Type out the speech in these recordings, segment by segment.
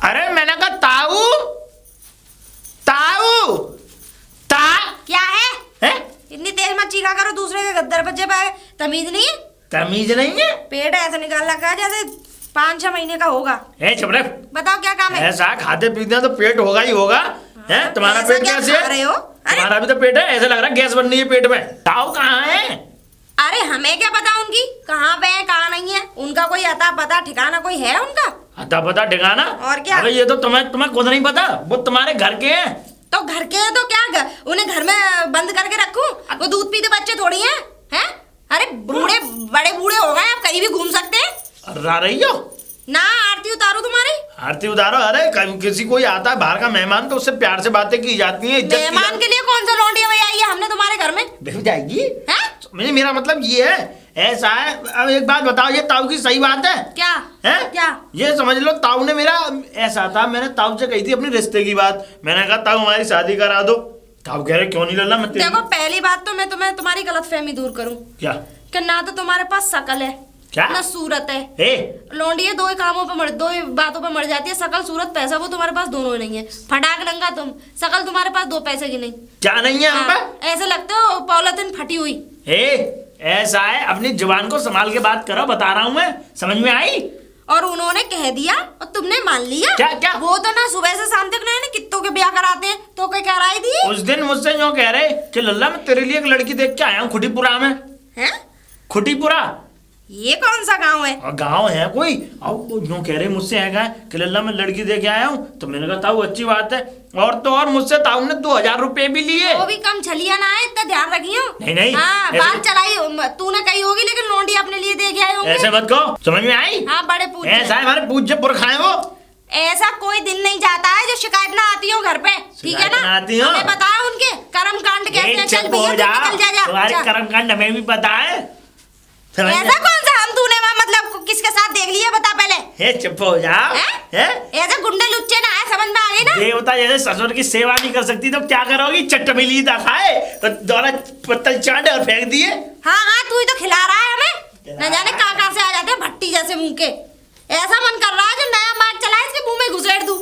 अरे मैंने कहा ताऊ ताऊ ता क्या है? है? इतनी तेज मत चीखा करो, दूसरे के दरवाजे पे तमीज नहीं है? तमीज नहीं है? पेट ऐसा निकाल रखा है जैसे 5-6 महीने का होगा। चुप रहे। बताओ क्या काम है? ऐसा खाते पीते हैं तो पेट होगा ही होगा। है तुम्हारा पेट कैसे है? रहे हो? तुम्हारा भी तो पेट है, ऐसा लग रहा है गैस बन रही है पेट में। ताऊ कहाँ है? अरे हमें क्या पता उनकी कहाँ पे है कहाँ नहीं है, उनका कोई अता पता ठिकाना कोई है उनका? अता पता ठिकाना? और क्या? अरे ये तो तुम्हें खुद नहीं पता, वो तुम्हारे घर के हैं। तो घर के हैं तो क्या उन्हें घर में बंद करके रखूं? वो दूध पीते बच्चे थोड़ी हैं, हैं? अरे बूढ़े बड़े बूढ़े हो गए, आप कहीं भी घूम सकते हैं। रा रही हो ना आरती उतारो तुम्हारी। आरती उतारो? अरे किसी कोई आता है बाहर का मेहमान तो उससे प्यार से बातें की जाती है। मेहमान के लिए कौन सा लौंडिया भाई आई है हमने तुम्हारे घर में? देख जाएगी है? मेरा मतलब ये है, ऐसा है। अब एक बात बताओ, ये ताऊ की सही बात है? क्या है क्या? ये समझ लो ताऊ ने मेरा, ऐसा था मैंने ताऊ से कही थी अपने रिश्ते की बात। मैंने कहा ताऊ हमारी शादी करा दो। ताऊ कह रहे क्यों नहीं लल्ला मत। देखो पहली बात तो मैं तुम्हें तुम्हारी गलतफहमी दूर करूं। क्या? कि ना तो तुम्हारे पास शकल है, क्या ना सूरत है। ए? लौंडिया दो ही कामों पे दो ही बातों पे मर जाती है, शकल सूरत पैसा, वो तुम्हारे पास दोनों ही नहीं है। फटाक लंगा तुम, शकल तुम्हारे पास 2 पैसे की नहीं। क्या नहीं है हम पे? ऐसे लगते हो पॉलिथीन फटी हुई। ऐसा है, अपनी जुबान को संभाल के बात करो, बता रहा हूँ मैं, समझ में आई? और उन्होंने कह दिया और तुमने मान लिया। क्या क्या? वो तो ना सुबह से शाम तक ना कित्तों के ब्याह कराते हैं, तो क्या कराई दी? उस दिन मुझसे यूं कह रहे कि लल्ला मैं तेरे लिए एक लड़की देख के आया हूँ खुटीपुरा में। हैं? खुटीपुरा ये कौन सा गांव है? और गांव है कोई, और यूं कह रहे मुझसे है कि लल्ला मैं लड़की देख के आया हूँ। तो मैंने कहा ताऊ अच्छी बात है। और तो और मुझसे ताऊ ने 2000 रुपए भी लिए। वो भी कम छलिया ना है, इतना ध्यान रखियो। नहीं हाँ, बात चलाई तूने कही होगी, लेकिन लौंडी अपने लिए दे के आए होंगे। ऐसे मत कहो, समझ में आई? हाँ बड़े पूज्य। ऐसा है, हमारे पूज्य पुरख हैं वो। ऐसा कोई दिन नहीं जाता है जो शिकायत ना आती हो घर पे, ठीक है ना? आती हो? हमें बताया उनके कर्म कांड कैसे हैं। चल भैया तू निकल जा। तुम्हारे कर्म कांड हमें भी पता है। ऐसा कौन सा हम तूने मतलब किसके साथ देख लिया बता पहले। चुप हो जाओ। ऐसे गुंडे लुच्चे ना है, समझ में आ गई ना? देवता जैसे ससुर की सेवा नहीं कर सकती तो क्या करोगी? चटमिली खाए तो दोनों पत्तल चाटे और फेंक दिए। हाँ तू ही तो खिला रहा है हमें, न जाने कहाँ से आ जाते हैं भट्टी जैसे मुंह के। ऐसा मन कर रहा है जो नया मार्ग चला है इसके मुंह में घुसेड़ दूं।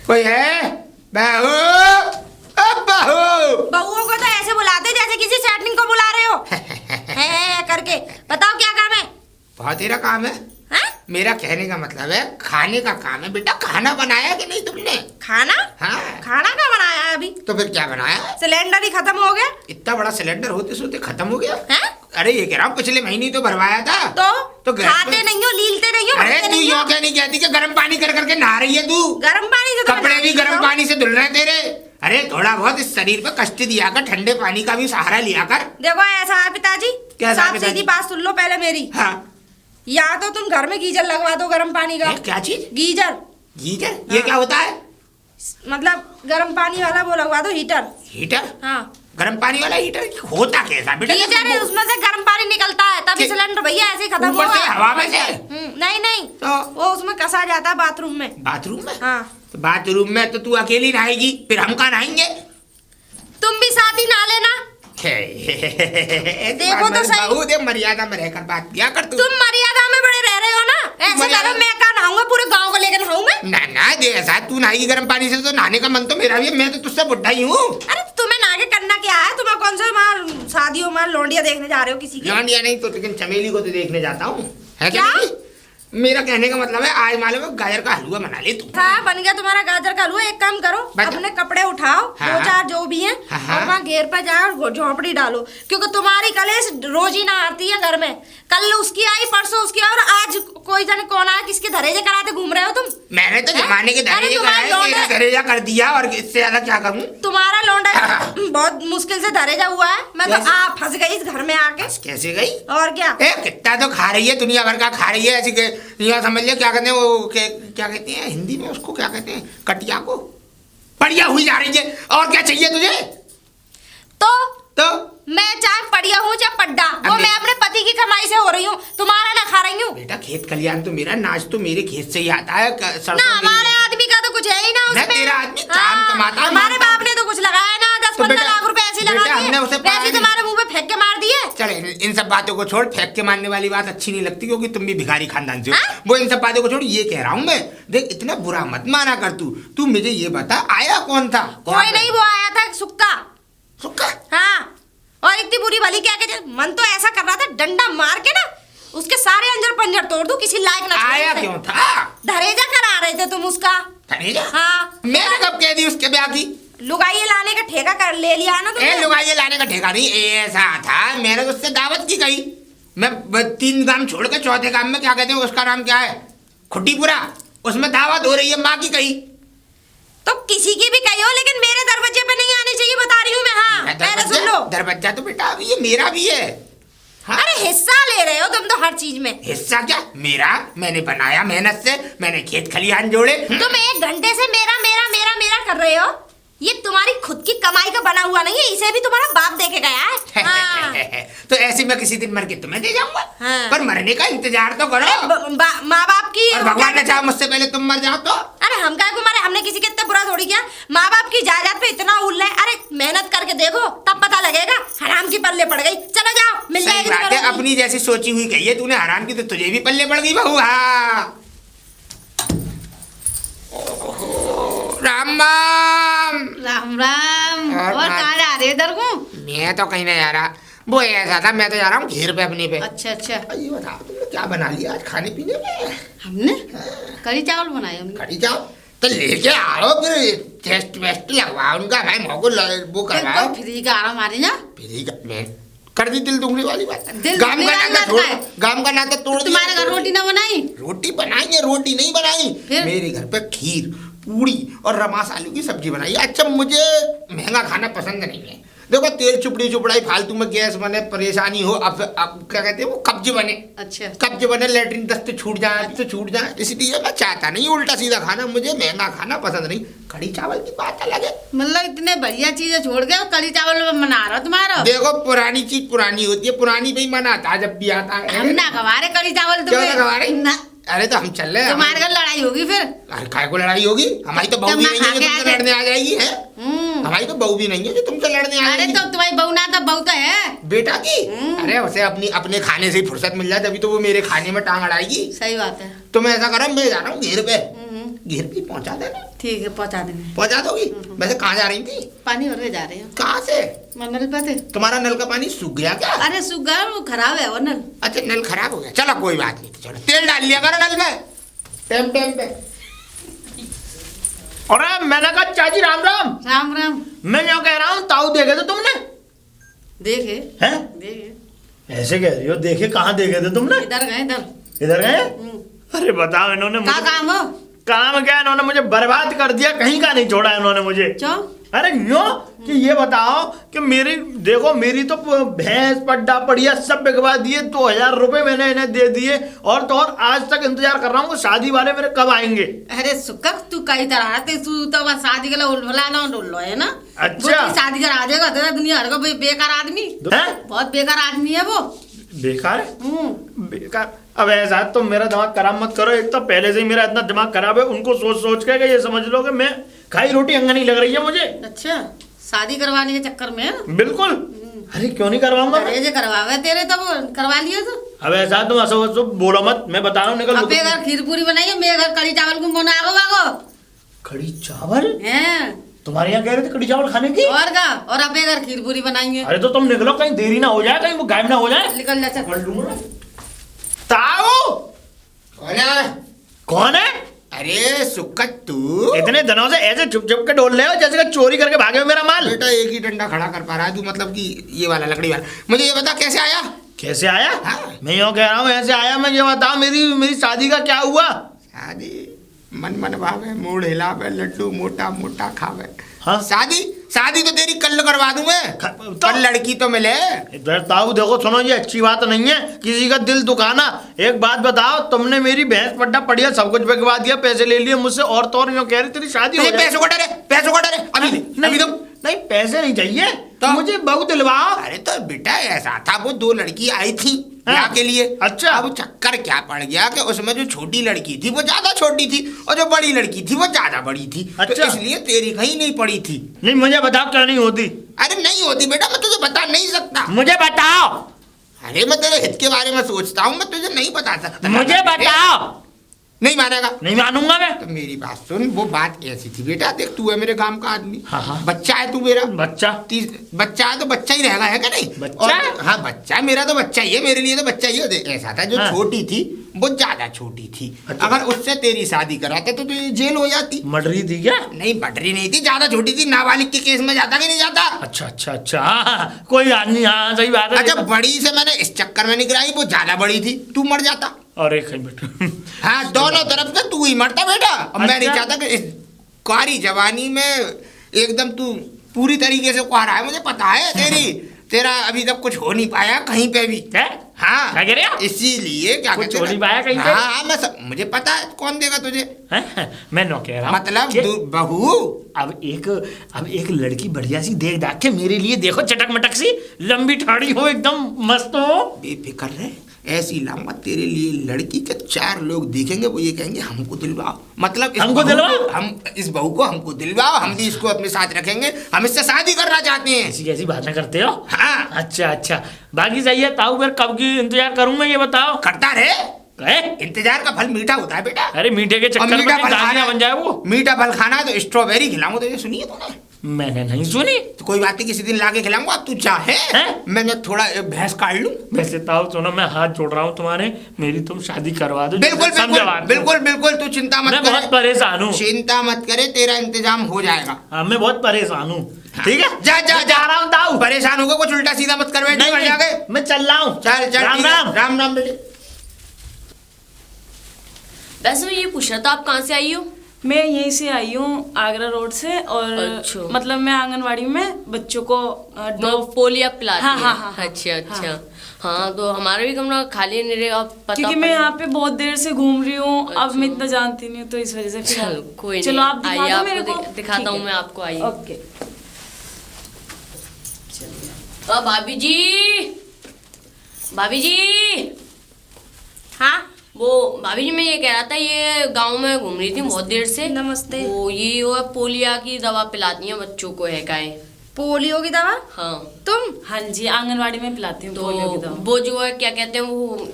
कोई है? बहू, बहुओं को तो ऐसे बुलाते जैसे किसी चैटनिंग को बुला रहे हो। है करके बताओ क्या काम है? बहुत तेरा काम है। हा? मेरा कहने का मतलब है खाने का काम है। बेटा खाना बनाया कि नहीं तुमने? खाना? हाँ। खाना क्या बनाया है अभी? तो फिर क्या बनाया? सिलेंडर ही खत्म हो गया। इतना बड़ा सिलेंडर होते सोते खत्म हो गया? है? अरे ये कह रहा हूँ पिछले महीने तो भरवाया था। तो खाते नहीं हो, लीलते नहीं हो। अरे तू यूँ क्या नहीं कहती कि गर्म पानी कर करके नहा रही है तू? गर्म पानी से कपड़े भी गर्म पानी से धुल रहे हैं तेरे। अरे थोड़ा बहुत इस शरीर पे कष्ट दिया कर, ठंडे पानी का भी सहारा लिया कर। देखो ऐसा है पिताजी, साफ सीधी बात सुन लो पहले मेरी। हाँ। या तो तुम घर में गीजर लगवा दो गर्म पानी का। क्या चीज? गीजर। गीजर? ये क्या होता है? मतलब गर्म पानी वाला वो लगवा दो, हीटर। हीटर? हाँ। गर्म पानी वाला हीटर होता कैसा बेटा? गीजर है, उसमें से गर्म पानी निकलता है, तभी सिलेंडर भैया ऐसे ही खत्म ऊपर होगा। से हवा में से? नहीं तो वो उसमें कसा जाता है बाथरूम में। बाथरूम में? हाँ। तो बाथरूम में तो तू अकेली नहाएगी, फिर हम कहाँ नहाएंगे? तुम भी साथ ही नहा लेना। देखो तो सही। बहू दे मर्यादा में रहकर बात किया कर तू। तुम मर्यादा में बड़े रह रहे हो ना, ऐसे करो मैं कहाँ नहाऊंगा, पूरे गांव को लेकर नहाऊं मैं? ना दे ऐसा, तू नहाएगी गर्म पानी से तो नहाने का मन तो मेरा भी है। मैं तो तुझसे बुढ़ा ही हूँ। अरे तुम्हें नहा के करना क्या है? तुम्हें कौन सा वहाँ शादियों में लौंडिया देखने जा रहे हो किसी की? लौंडिया नहीं तो लेकिन चमेली को तो देखने जाता हूँ। है क्या? मेरा कहने का मतलब है आज मालूम है गाजर का हलवा बना ले तू। हाँ बन गया तुम्हारा गाजर का हलवा। एक काम करो, अपने कपड़े उठाओ, हाँ, 2-4 जो भी हैं, और वहाँ घेर पर जाओ और झोंपड़ी डालो, क्योंकि तुम्हारी कलेश रोज ही ना आती है घर में। कल उसकी आई, परसों उसकी आई, और आज कोई जाने कौन आया, किसके धरेजे कराते घूम रहे हो तुम? मैंने तो जमाने के धरेजे कराए, तेरा धरेजा कर दिया और इससे ज्यादा क्या करूं? तुम्हारा लौंडा बहुत मुश्किल से धरेजा हुआ है। मैं तो फंस गई इस घर में आके। कैसे गई? और क्या? कितना तो खा रही है, दुनिया भर का खा रही है। ऐसी समझ लिया क्या कहते हैं वो, क्या कहते हैं हिंदी में उसको, क्या कहते हैं, कटिया को पड़िया हुई जा रही है। और क्या चाहिए तुझे? तो मैं चाहे पड़िया हूँ चाहे पड्डा, वो मैं अपने पति की कमाई से हो रही हूँ, तुम्हारा ना खा रही हूँ। बेटा खेत खलियान तो मेरा, नाच तो मेरे खेत से ही आता है। ना हमारे आदमी का तो कुछ है ही ना उसमें। तेरा आदमी चांद कमाता है। हमारे बाप ने तो कुछ लगाया ना, 10-15 लाख रुपए ऐसे लगा दिए, वैसे तुम्हारे मुंह पे फेंक के मार दिए। चल इन सब बातों को छोड़, फेंक के मारने वाली बात अच्छी नहीं लगती क्योंकि तुम भी भिखारी खानदान से हो। वो इन सब बातों को छोड़, ये कह रहा हूँ मैं, देख इतना बुरा मत माना कर तू मुझे ये बता आया कौन था? कोई नहीं, वो आया था सुक्का। सुक्का? हाँ, और इतनी बुरी भली क्या कहते, मन तो ऐसा कर रहा था डंडा मार के ना उसके सारे अंजर पंजर तोड़ दूं, किसी लायक ना। आया क्यों था? धरेजा करा रहे थे तुम उसका। धरेजा? हाँ। मैंने कब कह दी उसके ब्याह की? लुगाइये लाने का ठेका कर ले लिया ना तुमने। लुगाइये लाने का ठेका नहीं, ऐसा था मैंने उससे दावत की गई। मैं 3 काम छोड़ के चौथे काम में क्या कहते हैं उसका नाम क्या है, खुट्टीपुरा, उसमें दावत हो रही है, माँ की कही। तो किसी की भी कही हो, लेकिन मेरे दरवाजे पे नहीं आनी चाहिए, बता रही हूँ मैं। हाँ, पहले सुन लो। दरवाजा तो बेटा अभी ये मेरा भी है। हाँ? अरे हिस्सा ले रहे हो तुम तो हर चीज में। हिस्सा क्या मेरा? मैंने बनाया मेहनत से, मैंने खेत खलिहान जोड़े। तुम 1 घंटे से मेरा मेरा मेरा मेरा कर रहे हो। ये तुम्हारी खुद की कमाई का बना हुआ नहीं है, इसे भी तुम्हारा बाप दे के गया है। हाँ। तो ऐसे मैं किसी दिन मर के तुम्हें दे जाऊंगा। हाँ। पर मरने का इंतजार तो करो। माँ बाप की, और भगवान ने चाहा मुझसे पहले तुम मर जाओ तो। अरे हम क्या मारे, हमने किसी के इतना बुरा थोड़ी किया। माँ बाप की जायदाद पे इतना उल्ले, अरे मेहनत करके देखो तब पता लगेगा। हराम की पल्ले पड़ गई, चलो जाओ, मिल जाएगी। बात है, अपनी जैसी सोची हुई कही है तूने, हराम की तो तुझे भी पल्ले पड़ गई बहू। हाँ राम राम राम। और कहाँ जा रहे इधर को? मैं तो कहीं नहीं जा रहा, वो ऐसा था, मैं तो जा रहा हूँ घेर पे अपने पे। अच्छा अच्छा। ये बता तुमने क्या बना लिया आज खाने पीने में? हमने कढ़ी चावल बनाए हमने। कढ़ी चावल तो लेके आओ, फिर टेस्ट वेस्ट लगवाओ उनका, भाई मोको वो करवाओ। फ्री का आराम आ रही ना, फ्री का मैं कर दी दिल दुखने वाली बात। दिल गाम दुखने का वाली नाता बात छोड़, है। गाम का नाता तोड़ दिया। तुम्हारे घर रोटी ना बनाई? रोटी बनाई है, रोटी नहीं बनाई। फिर? मेरे घर पे खीर, पूड़ी और रमास आलू की सब्जी बनाई। अच्छा मुझे महंगा खाना पसंद नहीं है। देखो तेल चुपड़ी फालतू में गैस बने, परेशानी हो, अब क्या कहते हैं वो कब्ज बने। अच्छा। कब्ज बने, लेटरिन दस्त छूट जाए तो छूट जाए, इसलिए मैं चाहता नहीं उल्टा सीधा खाना, मुझे महंगा खाना पसंद नहीं। कढ़ी चावल की बात अलग है। मतलब इतने बढ़िया चीजें छोड़ के कढ़ी चावल में मना रहा तुम्हारा? देखो पुरानी चीज पुरानी होती है, पुरानी पे ही मना आता है जब भी आता है। हम ना खवा रहे कढ़ी चावल क्यों ना खवा रहे? ना। अरे तो हम चल रहे हैं। तुम्हारे घर लड़ाई होगी फिर? अरे काय को लड़ाई होगी? हमारी तो बहू भी नहीं है जो तुमसे लड़ने आ जाएगी है। हमारी तो बहू भी नहीं है जो तुमसे लड़ने आ अरे जाएगी। तो तुम्हारी बहू ना तो बहू तो है बेटा की। अरे उसे अपने खाने से ही फुर्सत मिल जाए तभी तो वो मेरे खाने में टांग अड़ाएगी। सही बात है। तो मैं ऐसा करा, मैं जा रहा हूँ घेर पे, घेर पे पहुंचा देना। ठीक है, पहुंचा देंगे। पहुंचा दोगी? वैसे कहाँ जा रही थी? पानी भर के जा रहे हो। कहाँ से? नल पे थे। तुम्हारा नल का पानी सूख गया क्या? अरे सूख गया, वो खराब है वो नल। अच्छा नल खराब हो गया, चलो कोई बात नहीं, चलो तेल डाल लिया करो नल में टाइम पे। अरे मैंने कहा चाची राम राम। राम राम। मैं जो कह रहा हूँ ताऊ देखे थे तुमने? देखे हैं? देखे। ऐसे कह रही हो, देखे कहाँ देखे थे तुमने? इधर गए इधर। इधर गए? अरे बताओ इन्होंने क्या काम हो? काम क्या, इन्होंने मुझे बर्बाद कर दिया, कहीं का नहीं छोड़ा इन्होंने मुझे। क्यों? अरे यूं कि ये बताओ कि मेरी देखो, मेरी तो भैंस पड्डा पड़िया सब बिकवा दिए, 2000 रुपए मैंने इन्हें दे दिए, और तो और आज तक इंतजार कर रहा हूँ शादी वाले मेरे कब आएंगे। अरे सुकर तू कई तरह तू तो बस शादी के लिए उल्ला ना उल्लो है ना। अच्छा। वो शादी करा देगा तो दुनिया भर का बेकार आदमी हैं? बहुत बेकार आदमी है वो। बेकार है? बेकार? अब ऐसा तो मेरा दिमाग खराब मत करो, एक तो पहले से ही मेरा इतना दिमाग खराब है, उनको सोच सोच के ये समझ लो कि मैं खाई रोटी अंगनी लग रही है मुझे। अच्छा, शादी करवाने के चक्कर में? बिल्कुल। अरे क्यों नहीं करवाऊंगा? अरे करवावे तेरे तो करवा लिए तो। अब ऐसा तुम असो बोलो मत, मैं बता रहा हूँ, निकल। अपने घर खीर पूरी बनाइए, मेरे घर कढ़ी चावल को बनाओ बागो। कढ़ी चावल? हैं? तुम्हारे यहाँ कह रहे थे कढ़ी चावल खाने की? और का, और अपने घर खीर पूरी बनाएंगे। अरे तो तुम निकलो, कहीं देरी ना हो जाए, कहीं वो गायब ना हो जाए। निकल जा चल। ताऊ कौन है? कौन है? अरे सुक्कत तू इतने दिनों से ऐसे चुप चुप के डोल रहे हो जैसे कि चोरी करके भागे हो मेरा माल। बेटा एक ही डंडा खड़ा कर पा रहा है तू, मतलब कि ये वाला लकड़ी वाला। मुझे ये बता कैसे आया? कैसे आया? हाँ। मैं यूँ कह रहा हूँ ऐसे आया। मैं ये बताओ मेरी शादी का क्या हुआ? शादी मन भावे, मूड हिलावे, लड्डू मोटा मोटा खावे। हाँ? शादी तो तेरी कल करवा दूं मैं। कल लड़की तो मिले। ताऊ देखो सुनो, ये अच्छी बात नहीं है किसी का दिल दुखाना। एक बात बताओ, तुमने मेरी भैंस पट्टा पड़िया सब कुछ बिकवा दिया, पैसे ले लिए मुझसे, और तो और यूँ कह रही तेरी शादी हो जाए। पैसों को डरे अभी नहीं तुम नहीं, पैसे नहीं चाहिए तो मुझे बहू दिलवाओ। अरे तो बेटा ऐसा था, वो 2 लड़की आई थी ब्याह के लिए। अच्छा। अब चक्कर क्या पड़ गया कि उसमें जो छोटी लड़की थी वो ज्यादा छोटी थी, और जो बड़ी लड़की थी वो ज्यादा बड़ी थी। अच्छा। तो इसलिए तेरी कहीं नहीं पड़ी थी। नहीं मुझे बताओ क्यों नहीं होती? अरे नहीं होती बेटा, मैं तुझे बता नहीं सकता। मुझे बताओ। अरे मैं तेरे हित के बारे में सोचता हूँ, मैं तुझे नहीं बता सकता। मुझे बताओ। नहीं मानेगा? नहीं मानूंगा मैं। तो मेरी बात सुन, वो बात ऐसी थी बेटा, देख तू है मेरे गांव का आदमी, हाँ। बच्चा है तू मेरा, बच्चा बच्चा है तो बच्चा ही रहेगा, है क्या नहीं? बच्चा? और हाँ बच्चा, मेरा तो बच्चा ही है, मेरे लिए तो बच्चा ही है। देख ऐसा था, जो हाँ। छोटी थी वो ज्यादा छोटी थी, अच्छा। अगर उससे तेरी शादी कराते तो तुझे जेल हो जाती। मर्डरी थी क्या? नहीं बटरी नहीं थी, ज्यादा छोटी थी, नाबालिग के केस में जाता कि नहीं जाता? अच्छा हाँ, कोई आदमी, हाँ सही बात है। अच्छा बड़ी से मैंने इस चक्कर में नहीं गिराई, वो ज्यादा बड़ी थी, तू मर जाता। अरे कहीं बेटा। हाँ दोनों तरफ से तू ही मरता बेटा। अब मैं नहीं अच्छा। चाहता कि इस कुआरी जवानी में एकदम तू पूरी तरीके से कुआरा है, मुझे पता है तेरा अभी तक कुछ हो नहीं पाया कहीं पे भी। क्या? हाँ क्या कह रहे हो? इसीलिए क्या कुछ कहते हो हैं? नहीं पाया कहीं पे? हाँ मुझे पता है कौन देगा तुझे। हैं? मैं नौ कह रहा हूँ मतलब कि बहू अब एक लड़की बढ़िया सी देख दाख के मेरे लिए देखो, चटक मटक सी, लंबी ठाड़ी हो, एकदम मस्त हो। बेफिक्र रहे, ऐसी लाऊंगा तेरे लिए लड़की के 4 लोग देखेंगे, वो ये कहेंगे हमको दिलवाओ, मतलब हमको दिलवाओ? हम इस बहू को हमको दिलवाओ, हम भी इसको अपने साथ रखेंगे, हम इससे शादी करना चाहते हैं। ऐसी कैसी बातें करते हो? हाँ अच्छा बाकी सही है। ताऊ फिर कब की इंतजार करूंगा ये बताओ। करता रहे, है? इंतजार का फल मीठा होता है बेटा। अरे मीठे के और चक्कर में मीठा फल दागिना खाना बन जाए वो। मीठा फल खाना है तो स्ट्रॉबेरी खिलाऊंगा तुझे, सुनिए तूने? मैंने नहीं सुनी। तो कोई बात नहीं, किसी दिन लाके खिलाऊंगा, अब तू चाहे हैं? मैंने थोड़ा भैंस काट लूं। वैसे ताऊ सुनो, मैं हाथ जोड़ रहा हूँ तुम्हारे, मेरी तुम शादी करवा दो। बिल्कुल समझो बिल्कुल बात को। बिल्कुल बिल्कुल, तू चिंता मत मैं करे, बहुत परेशान हूँ। चिंता मत करे, तेरा इंतजाम हो जाएगा। हाँ मैं बहुत परेशान हूँ। ठीक है, जा जा रहा हूँ ताऊ। परेशान होगा, कुछ उल्टा सीधा मत कर बैठ, नहीं, मर नहीं, जाके। मैं चल रहा हूँ। चल चल, राम ठीक है। राम। राम राम बेटे। वैसे मैं ये पूछ रहा था, आप कहाँ से आई हो? मैं यहीं से आई हूँ, आगरा रोड से। और अच्छा। मतलब मैं आंगनवाड़ी में बच्चों को पोलिया पिलाती हाँ, है। हाँ, हाँ, अच्छा हाँ, तो हमारा भी कमरा खाली नहीं रहेगा, पता क्योंकि मैं यहाँ पे बहुत देर से घूम रही हूँ। अब मैं इतना जानती नहीं हूँ, तो इस वजह से फिर चलो कोई चलो नहीं, आप दिखा आइए, दो आपको मेरे को। दिखाता ठीक हूँ है। मैं आपको, आइए। ओके। भाभी जी हाँ वो भाभी जी, मैं ये कह रहा था, ये गांव में घूम रही थी बहुत देर से। नमस्ते। वो पोलिया की दवा पिलाती हैं बच्चों को, है काय? पोलियो की दवा हाँ तुम? हाँ जी, आंगनवाड़ी में पिलाती हूँ तो पोलियो की दवा। वो जो है क्या कहते हैं, वो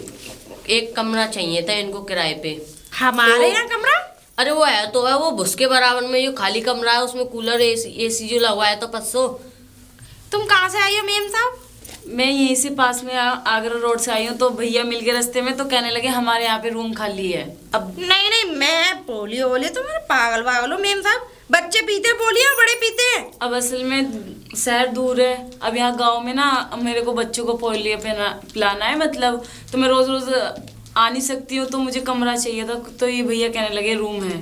एक कमरा चाहिए था इनको किराए पे। हमारे यहाँ कमरा? अरे वो है तो है, वो भुस के बराबर में जो खाली कमरा है, उसमें कूलर एसी जो लगवाया है तो पस्सो। तुम कहाँ से आई हो मेम साहब? मैं यहीं से पास में आगरा रोड से आई हूँ, तो भैया मिल गए रास्ते में, तो कहने लगे हमारे यहाँ पे रूम खाली है। अब नहीं मैं पोलियो बोले तो मेरे पागल हो मेम साहब। बच्चे पीते पोलियो, बड़े पीते हैं। अब असल में शहर दूर है, अब यहाँ गांव में ना मेरे को बच्चों को पोलियो पिलाना है, मतलब तो मैं रोज रोज आ नहीं सकती हूँ, तो मुझे कमरा चाहिए था। तो ये भैया कहने लगे रूम है।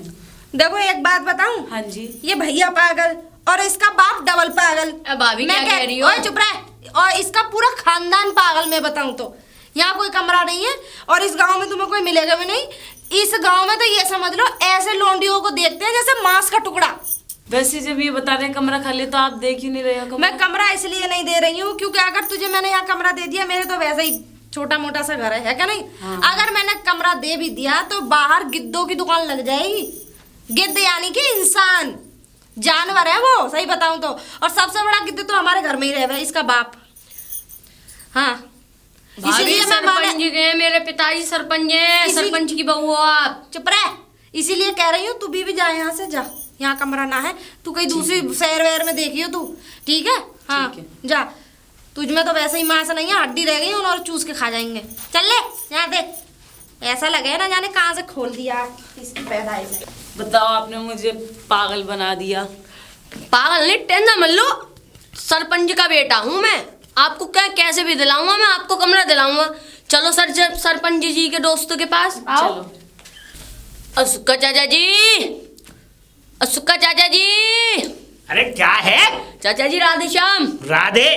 देखो एक बात बताऊं, हाँ जी। ये भैया पागल और इसका बाप डबल पागल। भाभी क्या कह रही हो? ओए चुप रह। और इसका पूरा खानदान पागल, मैं बताऊं तो। यहाँ कोई कमरा नहीं है और इस गांव में तुम्हें कोई मिलेगा भी नहीं। इस गांव में तो ये समझ लो ऐसे लोंडियों को देखते हैं जैसे मांस का टुकड़ा। वैसे जब ये बता रहे हैं कमरा खाली, तो आप देख ही नहीं रहे हो कमरा? मैं कमरा इसलिए नहीं दे रही हूँ क्योंकि अगर तुझे मैंने यहाँ कमरा दे दिया, मेरे तो वैसे ही छोटा मोटा सा घर है क्या नहीं? हाँ। अगर मैंने कमरा दे भी दिया तो बाहर गिद्धों की दुकान लग जाएगी। गिद्ध यानी कि इंसान, जानवर है वो, सही बताऊं तो। और सबसे बड़ा गिद्ध तो हमारे घर में ही रहे, इसका बाप। हाँ भाभी सरपंच जी के, मेरे पिताजी सरपंच हैं, सरपंच की बहू हो आप। चुप रह। इसीलिए कह रही हूँ तू भी जा यहाँ से, जा। यहाँ कमरा ना है, तू कहीं दूसरी शहर वहर में देखियो तू, ठीक है? हाँ ठीक है। जा। तुझ में तो वैसे ही मांस नहीं है, हड्डी रह गई और चूस के खा जाएंगे। चल ले यहाँ देख, ऐसा लगे ना जाने कहाँ से खोल दिया इसकी पैदाइश है। बताओ, आपने मुझे पागल बना दिया। पागल नहीं, टेंशन मत लो, सरपंच का बेटा हूँ मैं। आपको क्या कैसे भी दिलाऊंगा, मैं आपको कमरा दिलाऊंगा। चलो सरपंच जी के दोस्तों के पास आओ। चलो। असुक्का चाचा जी, असुक्का चाचा जी। अरे क्या है? चाचा जी राधे श्याम। राधे।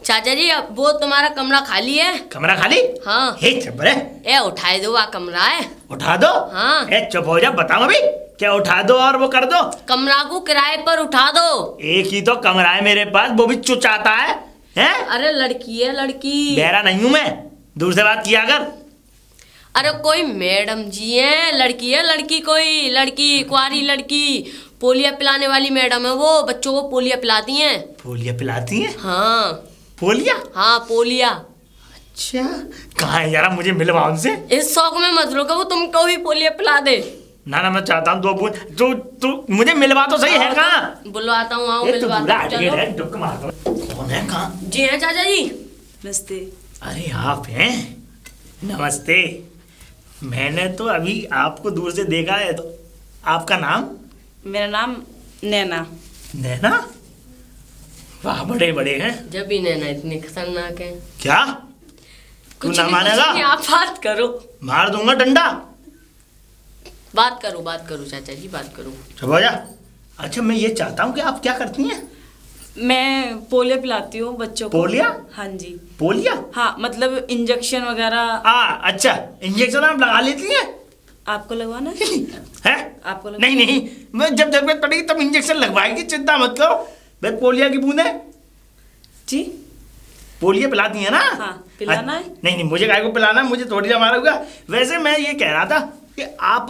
चाचा जी अब वो तुम्हारा कमरा खाली है। कमरा खाली? हाँ। हे चुप रे। ए उठाए दो, वहाँ कमरा है। उठा दो? हाँ। ए चुप हो जा, बताओ अभी क्या उठा दो और वो कर दो? कमरा को किराए पर उठा दो। एक ही तो कमरा है मेरे पास, वो भी चुचाता है, हैं? अरे लड़की है, लड़की। बहरा नहीं हूं मैं, दूर से बात किया कर। अरे कोई मैडम जी है, लड़की है, लड़की कोई लड़की, कुआरी लड़की, पोलिया पिलाने वाली मैडम है वो, बच्चों को पोलिया पिलाती हैं। पोलिया पिलाती हैं? हाँ पोलिया? हाँ पोलिया। अच्छा कहाँ है यार, मुझे मिलवा उनसे। इस शौक में मत लो, वो तुमको भी पोलियो पिला दे। ना ना मैं चाहता हूँ 2 बूंद। तू मुझे मिलवा तो सही है कहाँ? बुलवाता हूँ, आओ ये तो मिलवाता बुरा हूँ, आदमी चलो। है, डुक मारता हूँ। कौन है कहाँ? जी हैं चाचा जी। नमस्ते। अरे आप हैं? नमस्ते। मैंने तो अभी आपको दूर से देखा है। तो आपका नाम? मेरा नाम नैना। नैना? वाह बड़े बड़े हैं। जब भी नैना इतनी खतरनाक है। क्या तू कुछ ना नहीं, मानेगा? कुछ नहीं, आप बात करो। मार दूंगा डंडा। बात करो चाचा जी, बात करो। चुप हो जा। अच्छा मैं ये चाहता हूँ कि आप क्या करती हैं? मैं पोलियो पिलाती हूँ बच्चों को। पोलिया? हाँ जी। पोलिया? हाँ मतलब इंजेक्शन वगैरह। अच्छा इंजेक्शन आप लगा लेती हैं? आपको लगवाना है? है? आपको लगवाना? नहीं मैं जब जरूरत पड़ेगी तब इंजेक्शन लगवाएगी, चिंता मत करो। भाई पोलिया की बूंद है? जी। पोलियो पिलाती है ना? हाँ, पिलाना है। नहीं मुझे काय को पिलाना है, मुझे थोड़ी देर मारा होगा। वैसे मैं ये कह रहा था कि आप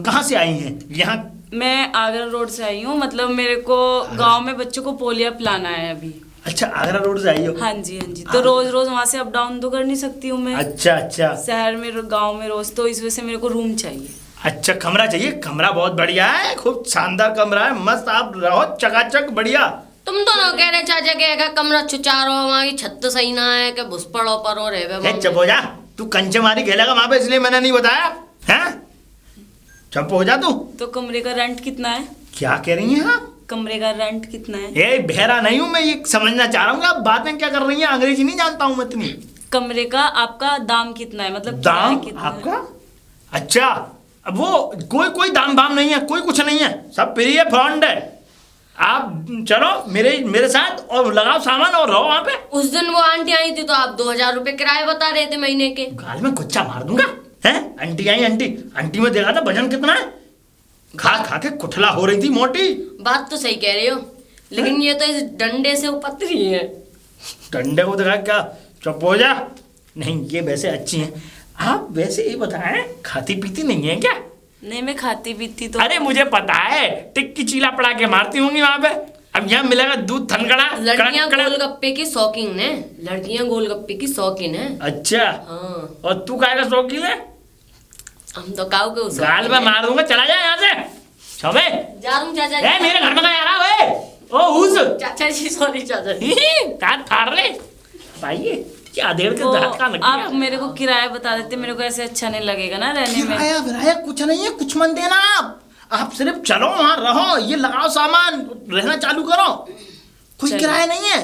कहाँ से आई हैं यहाँ? मैं आगरा रोड से आई हूँ, मतलब मेरे को गांव में बच्चों को पोलियो पिलाना है अभी। अच्छा आगरा रोड से आई हो? हाँ जी हाँ जी। तो रोज रोज वहाँ से अप डाउन तो कर नहीं सकती हूँ मैं। अच्छा शहर में गांव में रोज, तो इस वजह से मेरे को रूम चाहिए। अच्छा कमरा चाहिए? कमरा बहुत बढ़िया है, खूब शानदार कमरा है, मस्त आप रहो चकाचक बढ़िया। तुम तो ना कह रहे चाचा के कमरा छुचारो, वहाँ की छत सही ना है कि भुस पड़ो परो रहे। चुप हो जा, तू कंचे मारी खेलेगा वहां पे, इसलिए मैंने नहीं बताया है। चुप हो जा तू। तो कमरे का रेंट कितना है? क्या कह रही हैं आप? कमरे का रेंट कितना है? ये बहरा नहीं हूँ मैं, ये समझना चाह रहा हूँ कि आप बातें क्या कर रही हैं, अंग्रेजी नहीं जानता हूँ मैं इतनी। कमरे का आपका दाम कितना है, मतलब दाम किराया कितना है? आपका? अच्छा अब वो कोई दाम बाम नहीं है, कोई कुछ नहीं है, सब फ्री है, फंड है। आप चलो मेरे साथ और लगाओ सामान और रहो वहां पे। उस दिन वो आंटी आई थी तो आप 2000 रुपए किराए बता रहे थे महीने के। गाल में गुच्चा मार दूंगा। हैं आंटी आई, आंटी में देखा था वजन कितना है, खा खा के कुठला हो रही थी, मोटी। बात तो सही कह रहे हो, लेकिन ये तो इस डंडे से पतली है। डंडे को देखा क्या? चुप हो जा। नहीं ये वैसे अच्छी हैं। आप वैसे ये बताएं खाती पीती नहीं है क्या? नहीं मैं खाती पीती तो। अरे मुझे पता है, टिक्की चीला पड़ा के मारती होंगी वहां पे। अब यहाँ मिलेगा दूध थनकड़ा। लड़कियां गोलगप्पे की शौकीन है, लड़कियां गोलगप्पे की शौकीन है। अच्छा हाँ। और तू काय का शौकीन है? हम तो काऊ के गाल में मार दूंगा, चला जा यहाँ से। छबे जा रहा हूँ चाचा ए जी। मेरे घर में आ रहा है ओ उस चाचा जी सॉरी चाचा जी। काट फाड़ रहे भाई, क्या देर के दांत का लग आप मेरे को किराया बता देते, मेरे को ऐसे अच्छा नहीं लगेगा ना रहने में। किराया विराया कुछ नहीं है, कुछ मत देना आप सिर्फ चलो वहां रहो, ये लगाओ सामान, रहना चालू करो, कोई चलो। किराया नहीं है,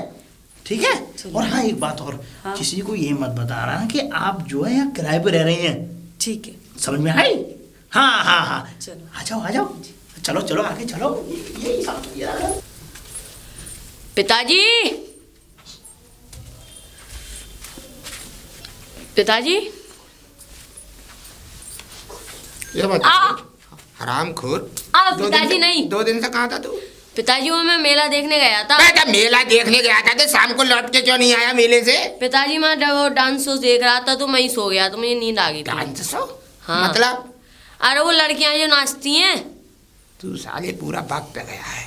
ठीक है। और हाँ एक बात और, किसी को ये मत बताना कि आप जो है यहाँ किराए पे रह रही हैं, ठीक है। समझ में आई? हाँ चलो। आ जाओ चलो आगे चलो। यही साथ में यार। पिताजी ये बता हराम खोर। पिताजी नहीं। 2 दिन से कहाँ था तू? पिताजी वो मैं मेला देखने गया था। बेटा मेला देखने गया था तो शाम को लौट के क्यों नहीं आया मेले से? पिताजी मैं जब वो डांस शो देख रहा था तो मैं ही सो गया, तो मुझे नींद आ गई थी। Dance show? हाँ। मतलब? अरे वो लड़कियां जो नाचती हैं। तू साले पूरा वक्त पे गया है,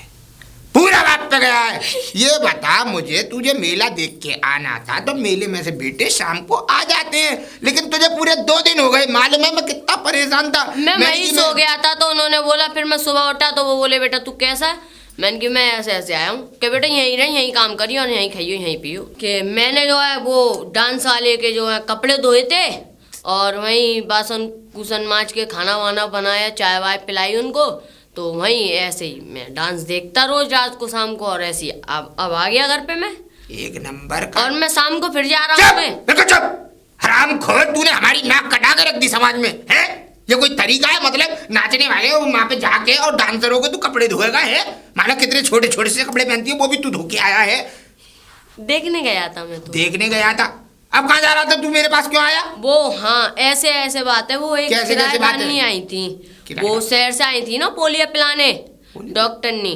पूरा वक्त पे गया है। ये बता मुझे, तुझे मेला देख के आना था तो मेले में से बेटे शाम को आ जाते हैं, लेकिन तुझे पूरे 2 दिन हो गए। मालूम है मैं कितना परेशान था। मैं वहीं सो गया था तो उन्होंने बोला, फिर मैं सुबह उठा तो वो बोले बेटा तू कैसा है? मैंने कि मैं ऐसे आया हूँ कि बेटा यहीं रही, यहीं काम करिए और यहीं खाइए यहीं पियो। कि मैंने जो है वो डांस वाले के जो है कपड़े धोए थे और वहीं बासन कुसन माँज के खाना वाना बनाया, चाय वाय पिलाई उनको, तो वहीं ऐसे ही मैं डांस देखता रोज रात को शाम को, और ऐसे ही अब आ गया घर पे मैं। एक नंबर का। और मैं शाम को फिर जा रहा हूँ मैं। बिल्कुल चुप। हराम खोर, तूने हमारी नाक कटा के रख दी समाज में है। ये कोई तरीका है? मतलब नाचने वाले वहां पे जाके और डांसरों को तू कपड़े धोएगा है? माना कितने छोटे छोटे से कपड़े पहनती है, वो भी तू धो के आया है। देखने गया था मैं तो। देखने गया था? अब कहाँ जा रहा था तू? मेरे पास क्यों आया? वो हाँ ऐसे बात है, वो एक कैसे बात है? किराएदारनी आई थी, वो शहर से आई थी ना पोलियो पिलाने डॉक्टरनी,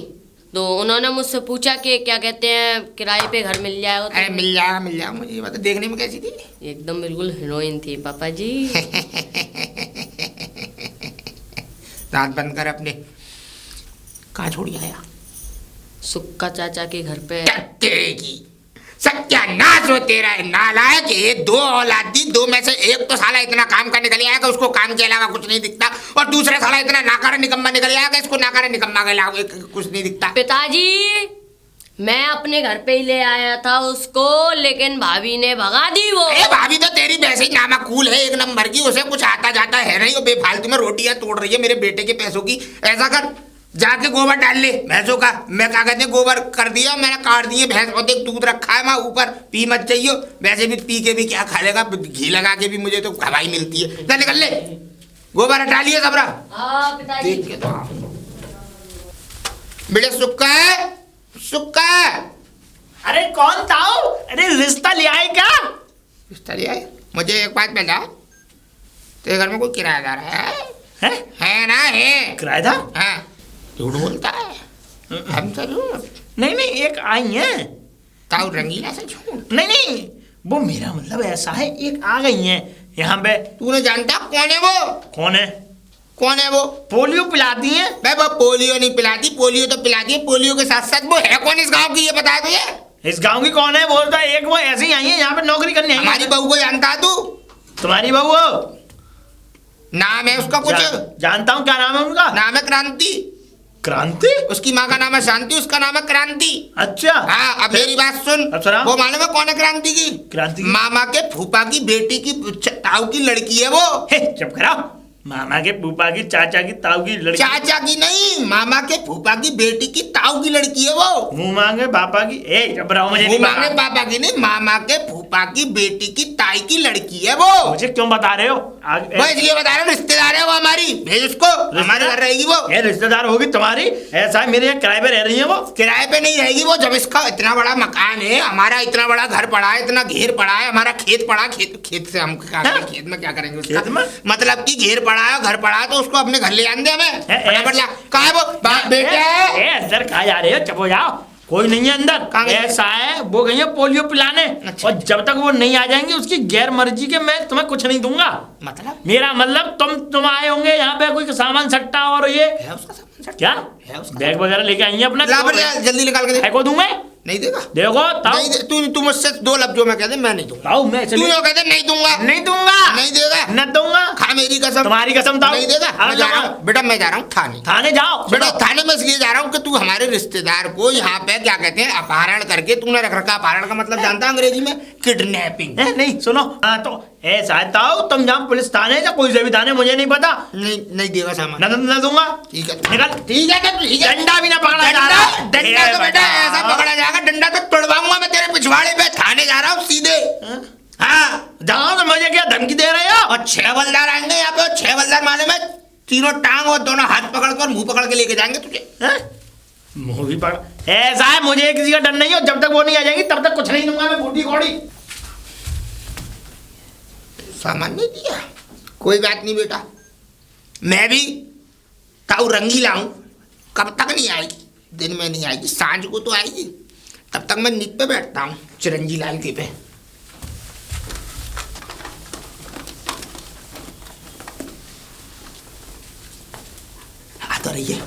तो उन्होंने मुझसे पूछा कि क्या कहते हैं किराए पे घर मिल जाएगा? अरे मिल जाएगा। मुझे ये बता देखने में कैसी थी? एकदम बिल्कुल हीरोइन थी पापा जी। दांत बंद कर अपने। कहाँ छोड़ आया? सुक्का चाचा के घर पे। टट्टेगी सत्यानाश हो तेरा है नालायक। ये 2 औलाद दी, 2 में से एक तो साला इतना काम का निकल आया कि उसको काम के अलावा कुछ नहीं दिखता, और दूसरा साला इतना नाकारा निकम्मा निकल आया कि इसको नाकारा निकम्मा के अलावा कुछ नहीं दिखता। पिताजी मैं अपने घर पे ही ले आया था उसको, लेकिन भाभी ने भगा दी वो। अरे भाभी तो तेरी वैसे ही नामाकूल है, 1 नंबर की, उसे कुछ आता जाता है नहीं, वो बेफालतू में रोटियां तोड़ रही है मेरे बेटे के पैसों की। ऐसा कर, जाके गोबर डाल ले भैंसों का। मैं क्या कहते हैं, गोबर कर दिया मैंने, काट दिए भैंस, और देख दूध रखा है वहां ऊपर, पी मत चाहिए। वैसे भी पी के भी क्या खा लेगा, घी लगा के भी मुझे तो हवाई मिलती है। चल निकल ले, गोबर हटा लिए सबरा। हाँ पिताजी। देख के तो बेटे सुक्का है, सुक्का है। अरे कौन ताऊ? अरे रिश्ता ले आए क्या? रिश्ता लिया है? मुझे एक बात बता, तेरे घर में कोई किराएदार है ना? है किराएदार? हाँ, झूठ बोलता है हम तो झूठ नहीं नहीं, एक आई है। ताऊ रंगीला से झूठ। नहीं वो मेरा मतलब ऐसा है, एक आ गई है यहाँ पे। तूने जानता कौन है वो? कौन है? कौन है वो? पोलियो पिलाती है। मैं वो पोलियो नहीं पिलाती, पोलियो तो पिलाती है, पोलियो के साथ साथ वो है कौन इस गांव की, ये बता तुझे? इस गांव की कौन है? बोलता है एक वो ऐसी आई है यहाँ पे नौकरी करने आई है। हमारी बहू को जानता है तू? तुम्हारी बहू हो? नाम है उसका कुछ? जानता हूँ, क्या नाम है उनका? नाम है क्रांति। क्रांति? उसकी माँ का नाम है शांति, उसका नाम है क्रांति। अच्छा हाँ, अब मेरी बात सुन। अब सुना। वो मालूम है कौन है क्रांति की? क्रांति की? मामा के फूफा की बेटी की ताऊ की लड़की है वो। चुप कराओ। मामा के फूफा की, चाचा की, ताऊ की लड़की? चाचा की नहीं, मामा के फूफा की बेटी की ताऊ की लड़की है वो। मुंह मांगे पापा की? चुप रहो, मुझे नहीं मामा के पता। पापा की नहीं, मामा के फूफा की बेटी की ताई की लड़की है वो। मुझे क्यों बता रहे हो? वो इसलिए बता रहा हूँ, रिश्तेदार है वो हमारी, भेज उसको, हमारे घर रहेगी वो। ये रिश्तेदार होगी तुम्हारी? ऐसा है, मेरे यहाँ किराए पे रह रही है वो। किराए पे नहीं रहेगी वो, जब इसका इतना बड़ा मकान है, हमारा इतना बड़ा घर पड़ा है, इतना घेर पड़ा है, हमारा खेत पड़ा, खेत से हम क्या करें, खेत में क्या करेंगे उसका? खेत में? मतलब कि घेर पड़ा है, घर पड़ा है, तो उसको अपने घर ले आने दे हमें। फटाफट जा। कहाँ है वो बेटे? अंदर कहाँ जा रहे हो? चुप हो जाओ, कोई नहीं है अंदर। ऐसा है, वो गई है पोलियो पिलाने। अच्छा। और जब तक वो नहीं आ जाएंगे, उसकी गैर मर्जी के मैं तुम्हें कुछ नहीं दूंगा। मतलब मेरा मतलब तुम आए होंगे यहाँ पे कोई सामान सट्टा और ये है उसका सामान? क्या है उसका? बैग वगैरह लेके आई है अपना? जल्दी निकाल के दे। को दूं मैं? नहीं देगा? देखो ताऊ, नहीं दे, तू मुझसे 2 लफ्जों में कह दे, मैं नहीं दूंगा। ताऊ मैं तू यो कह दे नहीं दूंगा। नहीं दूंगा। नहीं देगा? न दूंगा। खा मेरी कसम। तुम्हारी कसम ताऊ। नहीं देगा? मैं जा रहा हूँ बेटा, मैं जा रहा हूँ थाने। थाने जाओ बेटा, थाने में इसलिए जा रहा हूँ कि तू हमारे रिश्तेदार को यहाँ पे क्या कहते हैं, अपहरण करके तूने रख रखा। अपहरण का मतलब जानता है अंग्रेजी में? किडनैपिंग। नहीं सुनो। हाँ तो ऐसा है ताऊ, तुम जाओ पुलिस थाने या कोई से भी थाने, मुझे नहीं पता। नहीं देगा सामान। न दूंगा। ठीक है निकल। ठीक है तो ठीक है। डंडा भी ना पकड़ा जा रहा। डंडा तो बेटा ऐसा पकड़ा जाएगा, डंडा तो तोड़वाऊंगा मैं तेरे पिछवाड़े पे। थाने जा रहा हूँ सीधे। हाँ जाओ तो मुझे क्या धमकी दे रहे हो? और 6 हवलदार आएंगे यहाँ पे, और 6 हवलदार माने में तीनों टांग और दोनों हाथ पकड़ कर मुंह पकड़ के लेके जाएंगे तुझे। मुंह भी पकड़। ऐसा है, मुझे किसी का डर नहीं हो, जब तक वो नहीं आ जाएंगी तब तक कुछ नहीं दूंगा मैं। बूढ़ी घोड़ी सामान नहीं दिया, कोई बात नहीं बेटा, मैं भी ताऊ रंगीला हूं। कब तक नहीं आएगी? दिन में नहीं आएगी, सांझ को तो आएगी। तब तक मैं नींद पे बैठता हूँ चिरंजी लाल के पे। आ तो रही है।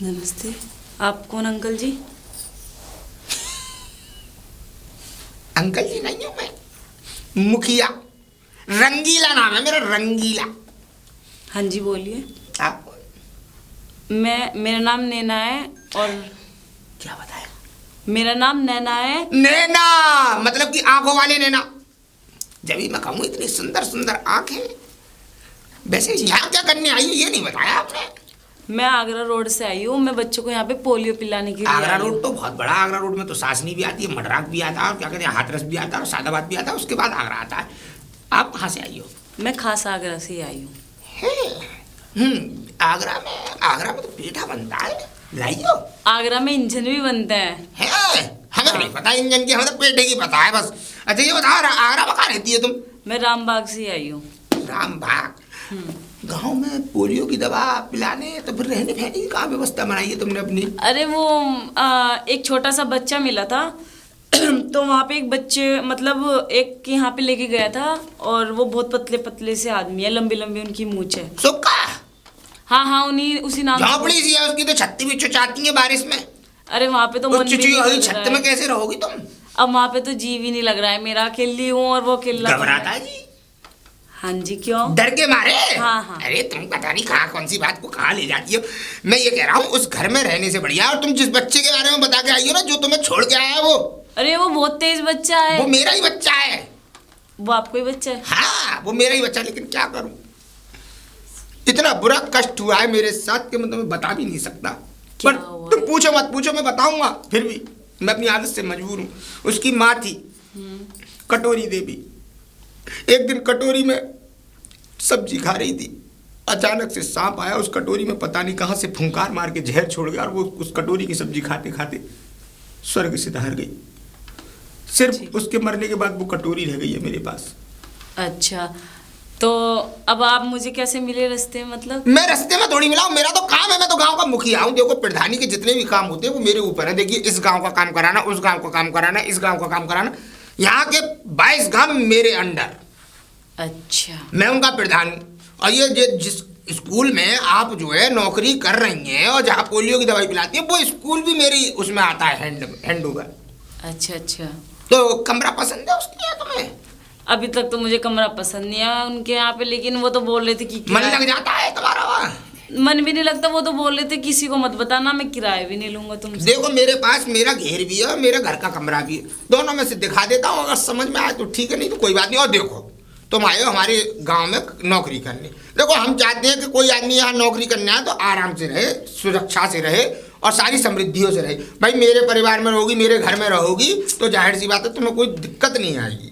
नमस्ते, आप कौन अंकल जी? अंकल जी नहीं हूं मैं, मुखिया। रंगीला नाम है मेरा, रंगीला। हाँ जी बोलिए। आप मेरा नाम नैना है। और क्या बताया? मेरा नाम नैना है। नैना मतलब कि आंखों वाले नैना। जब भी मैं कहूँ इतनी सुंदर सुंदर आंखें। वैसे यहाँ क्या करने आई हो ये नहीं बताया आपने। मैं आगरा रोड से आई हूँ, मैं बच्चों को यहाँ पे पोलियो पिलाने के लिए आगरा आई हूँ। रोड तो बहुत बड़ा, आगरा रोड में तो सासनी भी आती है, मडराक भी आता है, और क्या कहते हैं हाथरस भी आता है, और सादाबाद भी आता है, उसके बाद आगरा आता है। आप कहाँ से आई हो? मैं खास आगरा से ही आई हूँ। आगरा में तो पेठा बनता है, लाइयो। आगरा में इंजन भी बनते हैं। हमें नहीं पता इंजन की, हमें तो पेठे की पता है बस। अच्छा ये बताओ, आगरा में कहाँ रहती है तुम? मैं रामबाग से ही आई हूँ। रामबाग। गांव में पोलियो की दवा पिलाने तो फिर रहने सहने की कहाँ व्यवस्था बनाई है तुमने अपनी? अरे वो एक छोटा सा बच्चा मिला था तो वहाँ पे एक बच्चे मतलब एक यहाँ पे लेके गया था, और वो बहुत पतले पतले से आदमी है, लंबी लंबी उनकी मूंछ है। सुक्का। हाँ हाँ, उन्हीं उसी नाम झोंपड़ी सी है उसकी, तो छत्ती भी चुचाती है बारिश में। अरे वहाँ पे तो मन उस भी नहीं चिची हुई लग छत रहा में है। कैसे रहोगी तुम? अब वहाँ पे तो जी भी नहीं लग रहा है मेरा, अकेली हूँ और वो अकेला। घबराता है जी? हाँ जी, क्यों? डर के मारे? हाँ। अरे तुम पता नहीं कहाँ कौन सी बात को कहाँ ले जाती हो। मैं ये कह रहा हूँ उस घर में रहने से बढ़िया, और तुम जिस बच्चे के बारे में बता के आई हो ना, जो तुम्हें छोड़ के आया है वो अरे वो बहुत तेज बच्चा है। वो मेरा ही बच्चा है। वो आपको ही बच्चा है? हाँ वो मेरा ही बच्चा, लेकिन क्या करूं, इतना बुरा कष्ट हुआ है मेरे साथ कि मैं तुम्हें बता भी नहीं सकता। पर हुआ तुम पूछो मत, पूछो मैं बताऊंगा, फिर भी मैं अपनी आदत से मजबूर हूँ। उसकी माँ थी कटोरी देवी। एक दिन कटोरी में सब्जी खा रही थी, अचानक से सांप आया उस कटोरी में, पता नहीं कहाँ से फुंकार मार के जहर छोड़ गया, और वो उस कटोरी की सब्जी खाते खाते स्वर्ग से धर गई। सिर्फ उसके मरने के बाद वो कटोरी रह गई है मेरे पास। अच्छा, तो अब आप मुझे कैसे मिले रास्ते में? मतलब मैं रास्ते में थोड़ी मिला हूं, मेरा तो काम है, मैं तो गांव का मुखिया हूं। देखो प्रधानी के जितने भी काम होते हैं वो मेरे ऊपर है। देखिए इस गांव का काम कराना, उस गांव का काम कराना, इस गांव का काम कराना, यहाँ के 22 गांव मेरे अंडर। अच्छा, मैं उनका प्रधान हूँ। और ये जिस स्कूल में आप जो है नौकरी कर रही हैं और जहाँ पोलियो की दवाई पिलाती है, वो स्कूल भी मेरी उसमें आता है, हैंड ओवर। अच्छा अच्छा। तो कमरा पसंद है उसके यहाँ तुम्हें? अभी तक तो मुझे कमरा पसंद नहीं आया उनके यहाँ पे, लेकिन वो तो बोल रहे थे कि मन लग जाता है तुम्हारा वहाँ? मन भी नहीं लगता। वो तो बोल रहे थे किसी को मत बताना, मैं किराया भी नहीं लूंगा तुमसे। देखो मेरे पास मेरा घेर भी है और मेरे घर का कमरा भी है, दोनों में से दिखा देता हूँ। अगर समझ में आए तो ठीक है, नहीं तो कोई बात नहीं। और देखो तुम आए हो हमारे गांव में नौकरी करने, देखो हम चाहते हैं कि कोई आदमी यहाँ नौकरी करने आए तो आराम से रहे, सुरक्षा से रहे और सारी समृद्धियों से रहे। भाई मेरे परिवार में रहोगी, मेरे घर में रहोगी, तो जाहिर सी बात है तुम्हें कोई दिक्कत नहीं आएगी।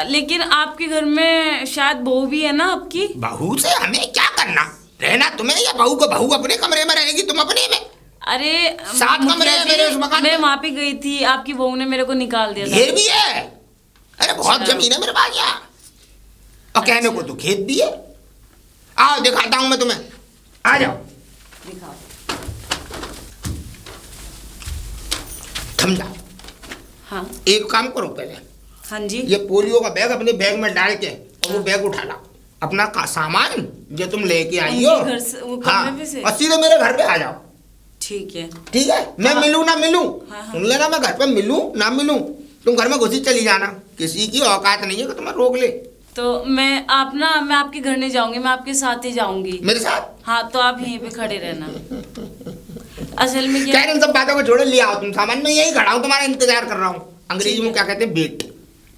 लेकिन आपके घर में शायद बहू भी है ना आपकी? बहू से हमें क्या करना, रहना तुम्हें, या बहू को बहू अपने कमरे में रहेगी, तुम अपने में? अरे 7 कमरे हैं मेरे उस मकान मैं में। वहाँ पे गई थी, आपकी बहू ने मेरे को निकाल दिया था। घेर भी है, अरे बहुत अच्छा। जमीन है मेरे पास यहाँ, और कहने को तो खेत भी है। आओ दिखाता हूँ मैं तुम्हें, आ जाओ। दिखाओ। थम जाओ। हाँ एक काम करो पहले, हाँ जी। ये पोलियो का बैग अपने बैग में डाल के और वो बैग उठा लो, अपना सामान जो तुम लेके आई हो, उनके घर से, वो हाँ, कमरे पे से? और सीधे मेरे घर पे आ जाओ। ठीक है। ठीक है, मैं मिलूं ना मिलूं, हाँ, हाँ। सुन लेना, मैं घर पे मिलूं ना मिलूं, तुम घर में घुसी चली जाना। किसी की औकात नहीं है कि तुम्हें रोक ले। तो मैं आपके घर नहीं जाऊंगी, मैं आपके साथ ही जाऊंगी। मेरे साथ? हाँ, तो आप यहीं पे खड़े रहना। असल में क्या क्या, इन सब बातों को छोड़ो, ले आओ तुम सामान, मैं यही खड़ा हूँ तुम्हारा इंतजार कर रहा हूँ। अंग्रेजी ठीक में है। क्या कहते हैं, वेट।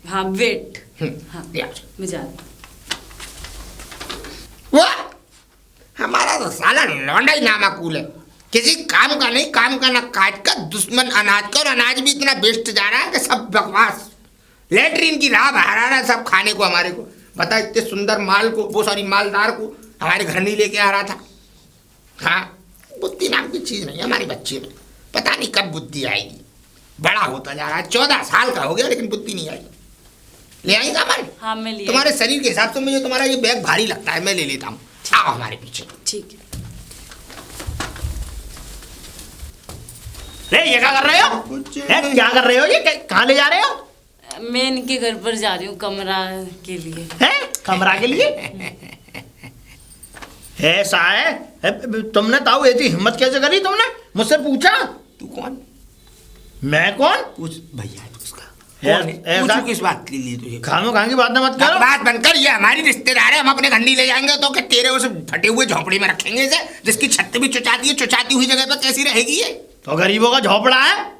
हाँ वेट। हाँ ले आओ। मैं जा रही वाह, हमारा तो साला लौंडा ही नामाकूल है, किसी काम का नहीं, काम का ना काज का, दुश्मन अनाज का, और अनाज भी इतना वेस्ट जा रहा है कि सब बकवास। लेटरिन की राह बहा रहा है सब खाने को हमारे को। बता, इतने सुंदर माल को, वो सॉरी मालदार को हमारे घर नहीं लेके आ रहा था। हाँ, बुद्धि नाम की चीज नहीं है हमारी बच्ची में, पता नहीं कब बुद्धि आएगी। बड़ा होता जा रहा है, 14 साल का हो गया लेकिन बुद्धि नहीं आई। ले आई सामान? हाँ मैं ले तुम्हारे शरीर के हिसाब से मुझे तुम्हारा ये बैग भारी लगता है, मैं ले लेता हूँ। आओ हमारे पीछे। ठीक है। रे ये क्या कर रहे हो? क्या कर रहे हो? ये कहाँ ले जा रहे हो? मैं इनके घर पर जा रही हूँ कमरा के लिए। हैं? कमरा के लिए? ऐसा है? तुमने ताऊ ऐसी हिम्मत कैसे करी? तुमने मुझसे पूछा? तू कौन? मैं कौन? पूछ भैया उसका ऐसा- कौन है? पूछू किस बात के लिए तुझे? खानो खान की बात ना मत करो। बात बनकर, ये हमारी रिश्तेदार है, हम अपने घर नहीं ले जाएंगे तो क्या तेरे उस फटे हुए झोपड़ी में रखेंगे इसे, जिसकी छत भी चुचाती है, चुचाती हुई जगह पर कैसी रहेगी ये? तो गरीबों का झोपड़ा है।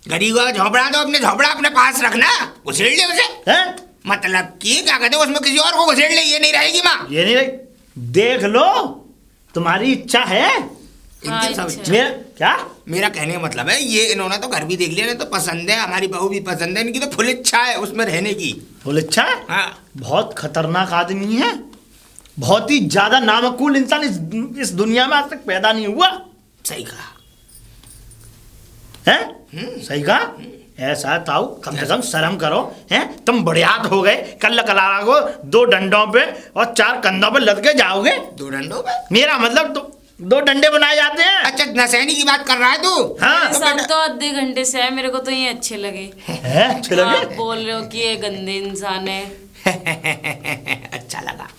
गरीबों का झोपड़ा तो अपने झोपड़ा अपने पास रखना, घुसेड़ ले उसे। हैं? मतलब कि क्या कहते हैं, उसमें किसी और को घुसेड़ ले, ये नहीं रहेगी माँ। ये नहीं रही। देख लो, तुम्हारी इच्छा है। हाँ, इनकी सब इच्छा। इच्छा। मेरा क्या? मेरा कहने का मतलब है, ये इन्होंने तो घर भी देख लिया, नहीं तो पसंद है, हमारी बहू भी पसंद है, इनकी तो फुल इच्छा है उसमें रहने की। फुल इच्छा है? हाँ, बहुत खतरनाक आदमी है, बहुत ही ज्यादा नामकूल इंसान इस दुनिया में आज तक पैदा नहीं हुआ सही कहा। है। सही कहा। ऐसा ताऊ, कम से कम शर्म करो। हैं? तुम बढ़ियात हो गए, कल कलारा को 2 डंडों पे और 4 कंधों पे लद के जाओगे। 2 डंडों पे? मेरा मतलब तो 2 डंडे बनाए जाते हैं। अच्छा, नसैनी की बात कर रहा है तू? हाँ। सब तो आधे घंटे से है, मेरे को तो ये अच्छे लगे। हैं? अच्छे आप लगे? बोल रहे हो कि ये गंदे इंसान है। अच्छा लगा।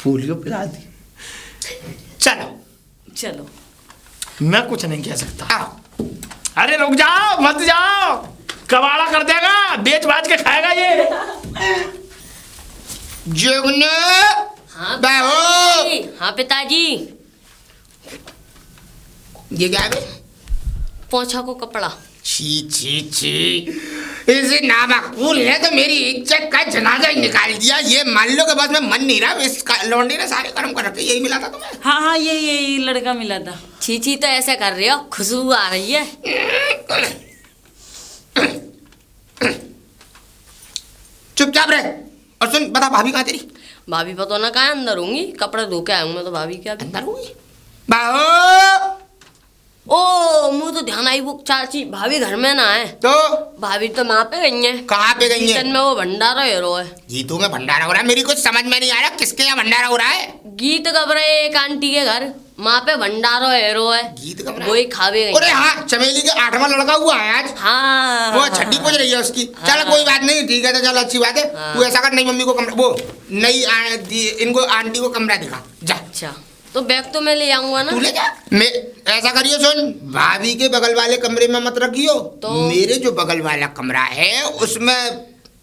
पोलियो पिला दी। चलो, चलो। मैं कुछ नहीं कह सकता। आओ। अरे रुक जाओ, मत जाओ, कबाड़ा कर देगा, बेच बाच के खाएगा ये। जुगनू। हाँ बाबू। पिताजी। हाँ पिताजी। ये क्या है? पोछा को कपड़ा। छी छी छी, इसे नामकबूल है तो मेरी इज्जत का जनाजा ही निकाल दिया। ये मान लो कि बस मैं मन नहीं रहा, इस लौंडे ने सारे कर्म कर रखे। यही मिला था तुम्हें? हाँ हाँ, ये लड़का मिला था। छी तो ऐसे कर रही हो, खुशबू आ रही है। चुपचाप रहे और सुन, बता भाभी कहाँ तेरी? भाभी पता ना कहाँ अंदर होंगी, कपड़े धो के आऊंगा तो भाभी क्या भी। अंदर हुई बाबू। ओ मुझे तो ध्यान आई, वो चाची भाभी घर में ना है। तो भाभी तो वहाँ पे गई है। कहाँ पे गई है? में वो भंडारा हीरो है। गीतों में भंडारा हो रहा है? मेरी कुछ समझ में नहीं आ रहा, किसके यहाँ भंडारा हो रहा है? गीत गब रहे एक आंटी के घर, वहाँ पे भंडारो हीरो है। गीत गब रहा है? वही खावे गई। अरे हाँ, चमेली के 8वां लड़का हुआ है आज। हाँ वो छठी पूज रही है उसकी। चल कोई बात नहीं, ठीक है, तो चल अच्छी बात है। तू ऐसा कर, नई मम्मी को कमरा, वो नई इनको आंटी को कमरा दिखा जा। अच्छा तो बैग तो मैं ले आऊंगा ना। तू ले जा। मैं ऐसा करियो, सुन, भाभी के बगल वाले कमरे में मत रखियो, तो मेरे जो बगल वाला कमरा है उसमें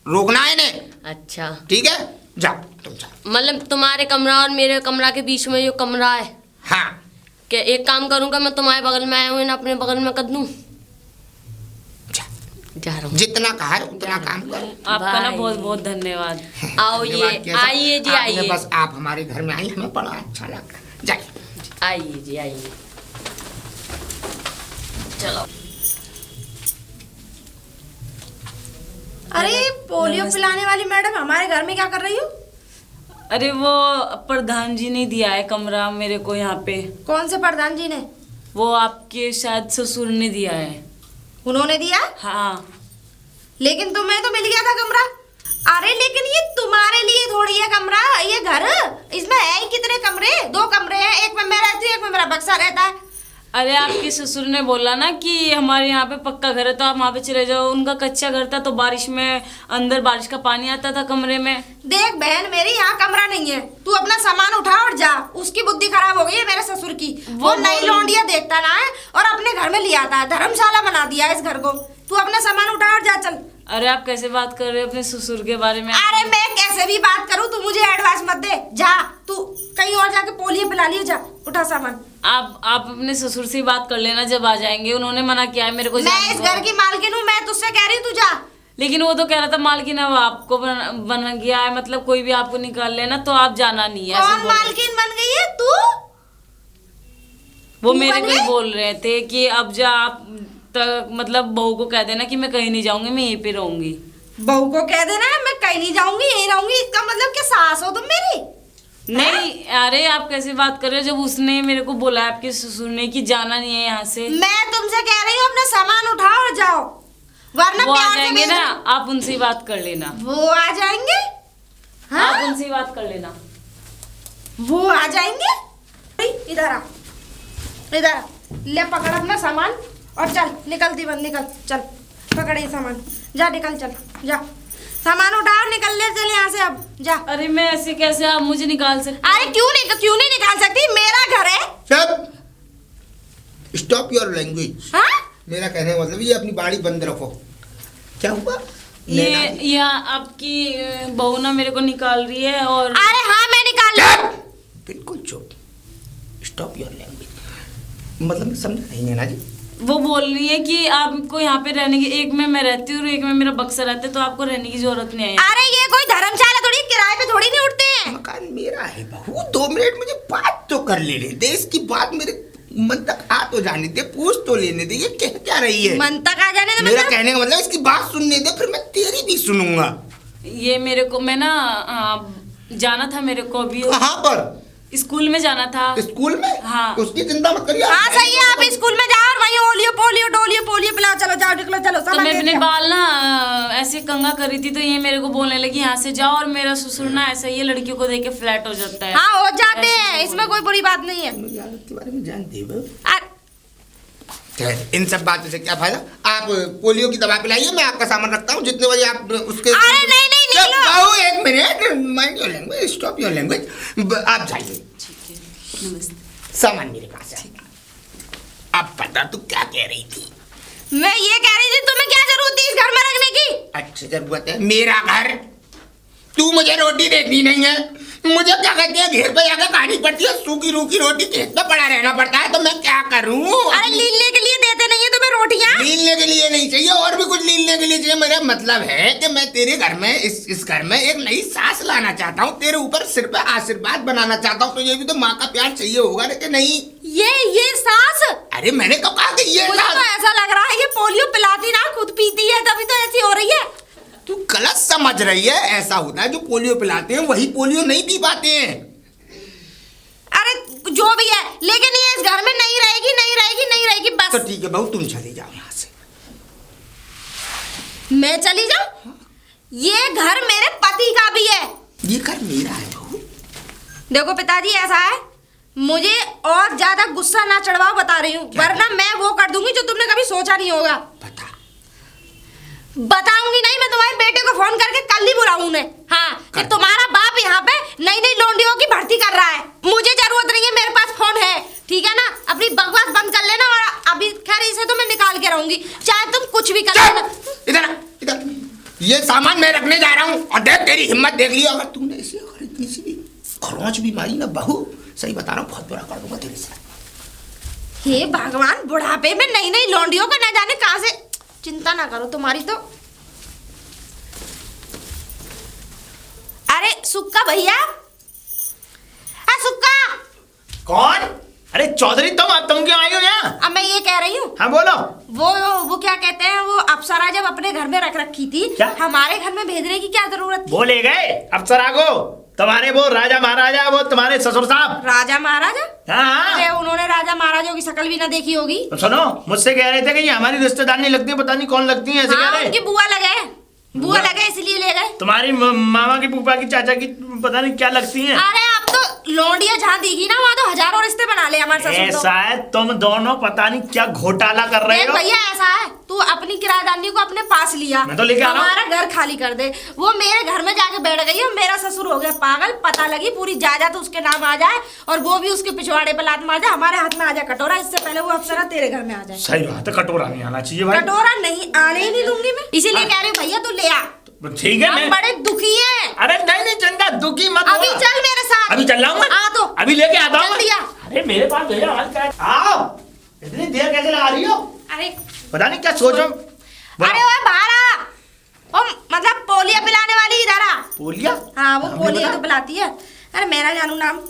रोकना है ने। अच्छा ठीक है, जा तुम जा। मतलब तुम्हारे कमरा और मेरे कमरा के बीच में जो कमरा है, हाँ क्या एक काम करूंगा, मैं तुम्हारे बगल में आया हूँ ना, अपने बगल में कर दूं। जा, जा रहा हूँ। जितना कहा है उतना काम कर। आपका ना बाय। बहुत बहुत धन्यवाद। आओ ये, आइए जी आपने आइए। बस आप हमारे घर में आई, हमें बड़ा अच्छा लगा। जाइए। आइए जी आइए। चलो। अरे पोलियो पिलाने वाली मैडम हमारे घर में क्या कर रही हो? अरे वो प्रधान जी ने दिया है कमरा मेरे को यहाँ पे। कौन से प्रधान जी ने? वो आपके शायद ससुर ने दिया है। उन्होंने दिया? हाँ। लेकिन तुम्हें तो मिल गया था कमरा। अरे लेकिन ये तुम्हारे लिए थोड़ी है कमरा, ये घर, इसमें है ही कितने कमरे? 2 कमरे हैं, एक में मैं रहती हूँ, एक में मेरा बक्सा रहता है। अरे आपके ससुर ने बोला ना कि हमारे यहाँ पे पक्का घर है तो आप वहाँ पे चले जाओ। उनका कच्चा घर था तो बारिश में अंदर बारिश का पानी आता था कमरे में। देख बहन मेरी, यहाँ कमरा नहीं है, तू अपना सामान उठा और जा। उसकी बुद्धि खराब हो गई है मेरे ससुर की। वो नई लौंडिया देखता ना है और अपने घर में ले आता है, धर्मशाला बना दिया है इस घर को। तू अपना सामान उठा और जा, चल। अरे आप कैसे बात कर रहे हो अपने ससुर के बारे में? अरे मैं कैसे भी बात करूँ, तू मुझे एडवाइस मत दे। जा तू कहीं और जाके पोलियो पिला लियो, जा उठा सामान। आप अपने ससुर से बात कर लेना जब आ जाएंगे। उन्होंने मना किया है मेरे को। मैं इस घर की मालकिन हूँ, मैं तुझसे कह रही हूँ तू जा। लेकिन वो तो कह रहा था मालकिन अब आपको बन गया है, मतलब कोई भी आपको निकाल लेना तो आप जाना नहीं है। कौन मालकिन बन गई है? तू? वो तू मेरे बन को ही गई? बोल रहे थे कि अब जा आप मतलब बहू को कह देना कि मैं कहीं नहीं जाऊंगी, मैं यहीं पे रहूंगी। बहू को कह देना है मैं कहीं नहीं जाऊंगी, यहीं रहूंगी। इसका मतलब क्या सास हो तुम मेरी? नहीं, अरे आप कैसे बात कर रहे हो जब उसने मेरे को बोला आपके ससुर ने कि जाना नहीं है यहाँ से। मैं तुमसे कह रही हूँ अपना सामान उठाओ और जाओ, वरना वो आ प्यार से जाएंगे भेज- ना, आप उनसे ही बात कर लेना। वो आ जाएंगे? हाँ? आप उनसे ही बात कर लेना। वो आ जाएंगे? इधर आ, इधर आ। ले पकड़ अपना सामान और चल, निकल दीवन निकल, चल पकड़ ये सामान, जा निकल, चल जा, सामान उठाओ, निकल ले, चल यहाँ से अब जा। अरे मैं ऐसे कैसे, आप मुझे निकाल सकते? अरे क्यों नहीं निकाल सकती? मेरा घर है। सब स्टॉप योर लैंग्वेज। हाँ? मेरा कहने का मतलब ये अपनी बाड़ी बंद रखो। क्या हुआ? ये आपकी बहू ना मेरे को निकाल रही है और अरे हाँ मैं निकाल चुप! बिल्कुल चुप। स्टॉप योर लैंग्वेज मतलब समझ नहीं है ना जी। वो बोल रही है कि आपको यहाँ पे रहने की, एक में मैं रहती हूँ और एक में मेरा बक्सा रहता है तो आपको रहने की जरूरत नहीं है। अरे ये कोई धर्मशाला थोड़ी, किराए पे थोड़ी नहीं उठते हैं। मकान मेरा है बहू, 2 मिनट मुझे बात तो कर लेने दे। इसकी बात मेरे मन तक आ तो जाने दे, पूछ तो लेने दे, ये कह क्या रही है? मन तक आ जाने दे मेरा मतलब? कहने का मतलब इसकी बात सुनने दे, फिर मैं तेरी भी सुनूंगा। ये मेरे को, मैं ना जाना था मेरे को अभी कहाँ पर? स्कूल में जाना था। स्कूल में? हाँ। उसकी चिंता मत करिए। हाँ सही है, आप स्कूल में जाओ और वहीं ओलियो पोलियो डोलियो पोलियो पिलाओ। चलो जाओ, निकलो, चलो तो सामान मैं ले अपने लिया। बाल ना ऐसे कंघा कर रही थी तो ये मेरे को बोलने लगी यहाँ से जाओ, और मेरा ससुर ना ऐसा ये लड़कियों को देख के फ्लैट हो जाता है। हाँ हो जाते ऐसे हैं, बोल इसमें कोई बुरी बात नहीं है। मुझे आदत के बारे में जानते हो। अरे इन सब बातों से क्या फायदा? आप पोलियो की दवा पिलाइए, मैं आपका सामान रखता हूँ। जितने बजे आप उसके अरे नहीं, निकलो। बाबू एक minute, mind your language, stop your language. आप जाइए, ठीक है, नमस्ते। सामान मेरे पास है। अब पता तू क्या कह रही थी? मैं ये कह रही थी तुम्हें क्या जरूरत थी इस घर में रखने की? अच्छा जरूरत है, मेरा घर, तू मुझे रोटी देती नहीं है, मुझे क्या कहते हैं घेर पे जाकर खानी पड़ती है, सूखी रूखी रोटी खेत में पड़ा रहना पड़ता है, तो मैं क्या करूं? अरे लीलने के लिए देते नहीं है तुम्हें रोटियां? लीलने के लिए नहीं चाहिए, और भी कुछ लीलने के लिए चाहिए। मेरा मतलब है कि मैं तेरे घर में इस घर में एक नई सांस लाना चाहता हूँ, तेरे ऊपर सिर पे आशीर्वाद बनाना चाहता हूँ, तो ये भी तो माँ का प्यार चाहिए होगा ना कि नहीं? ये सास? अरे मैंने कब कहा कि ये मुझे तो ऐसा लग रहा है ये पोलियो पिलाती ना खुद पीती है, तभी तो ऐसी हो रही है। तू गलत समझ रही है, ऐसा होता है जो पोलियो पिलाते हैं वही पोलियो नहीं पी पाते हैं। अरे जो भी है, लेकिन ये इस घर में नहीं रहेगी, नहीं रहेगी, नहीं रहेगी, बस। तो ठीक है बहू, तुम चली जाओ यहाँ से। मैं चली जाऊं? ये घर मेरे पति का भी है। ये घर मेरा है बहू। देखो पिताजी, ऐसा है, मुझे और ज्यादा गुस्सा ना चढ़वाओ, बता रही हूँ, वरना मैं वो कर दूंगी जो तुमने कभी सोचा नहीं होगा। बता। बताऊंगी नहीं, मैं तुम्हारे बेटे को फोन करके कल ही बुलाऊं उन्हें। हाँ, कि तुम्हारा बाप यहाँ पे नई नई लौंडियों की भर्ती कर रहा है। मुझे जरूरत नहीं है, मेरे पास फोन है, ठीक है ना? अपनी बकवास बंद कर लेना, और अभी खैर इसे तो मैं निकाल के रहूंगी, चाहे तुम कुछ भी कर लेना। इधर ये सामान मैं रखने जा रहा हूँ, और देख तेरी हिम्मत देख लियो, अगर तूने इसे अगर इतनी सी खरोंच भी मारी ना बहू, सही बता रहा हूँ, बहुत बुरा कर दूंगा तेरे साथ। हे भगवान, बुढ़ापे में नई नई लौंडियों का न जाने कहां से। चिंता ना करो तुम्हारी तो। अरे सुक्का भैया, सुक्का। कौन? अरे चौधरी तुम क्यों आई हो यहाँ? अब मैं ये कह रही हूँ, हाँ बोलो। वो क्या कहते हैं, वो अप्सरा जब अपने घर में रख रखी थी, क्या? हमारे घर में भेजने की क्या जरूरत थी? वो ले गए अप्सरा को, तुम्हारे वो राजा महाराजा, वो तुम्हारे ससुर साहब। राजा महाराजा? हाँ। अरे उन्होंने राजा महाराजों की शक्ल भी ना देखी होगी। तो सुनो, मुझसे कह रहे थे कि ये हमारी रिश्तेदार नहीं लगती, पता नहीं कौन लगती है, ऐसे कह हाँ, रहे। उनकी बुआ लगे इसलिए ले गए। तुम्हारी मामा की, फूफा की, चाचा की, पता नहीं क्या लगती हैं। अरे अब तो लौंडिया जहाँ दिखी ना, वहाँ तो हजारों रिश्ते बना ले हमारे ससुर तो। ऐसा है, तुम दोनों पता नहीं क्या घोटाला कर रहे हो। भैया ऐसा है, तू अपनी किराएदारनी को अपने पास लिया, मैं तो लेके आ रहा हूं। हमारा घर खाली कर दे। वो मेरे घर में जाके बैठ गई है, मेरा ससुर हो गया पागल, पता लगी पूरी जायदाद उसके नाम आ जाए, और वो भी उसके पिछवाड़े पे लात मार जाए, हमारे हाथ में आ जाए कटोरा, इससे पहले वो अप्सरा तेरे घर में आ जाए। सही बात है, कटोरा नहीं आना चाहिए भाई। कटोरा नहीं, आने ही नहीं दूंगी मैं, इसीलिए कह रही हूँ भैया तू ले आ। ठीक है, हम मैं बड़े दुखी हैं। अरे नहीं चंदा, दुखी मत हो। अभी चल मेरे साथ। अभी चल रहा हूँ, आ तो अभी लेके आता हूँ। जल्दी आ। अरे मेरे पास भैया हाथ क्या है? आओ, इतनी देर कैसे लगा रही हो? अरे पता नहीं क्या सोचो। अरे वो बाहर आ, ओ मतलब पोलियो पिलाने वाली इधर आ। पोलिया? हाँ, वो हमें पोलियो पता। तो पिलाती है। अरे मेरा जानू नाम।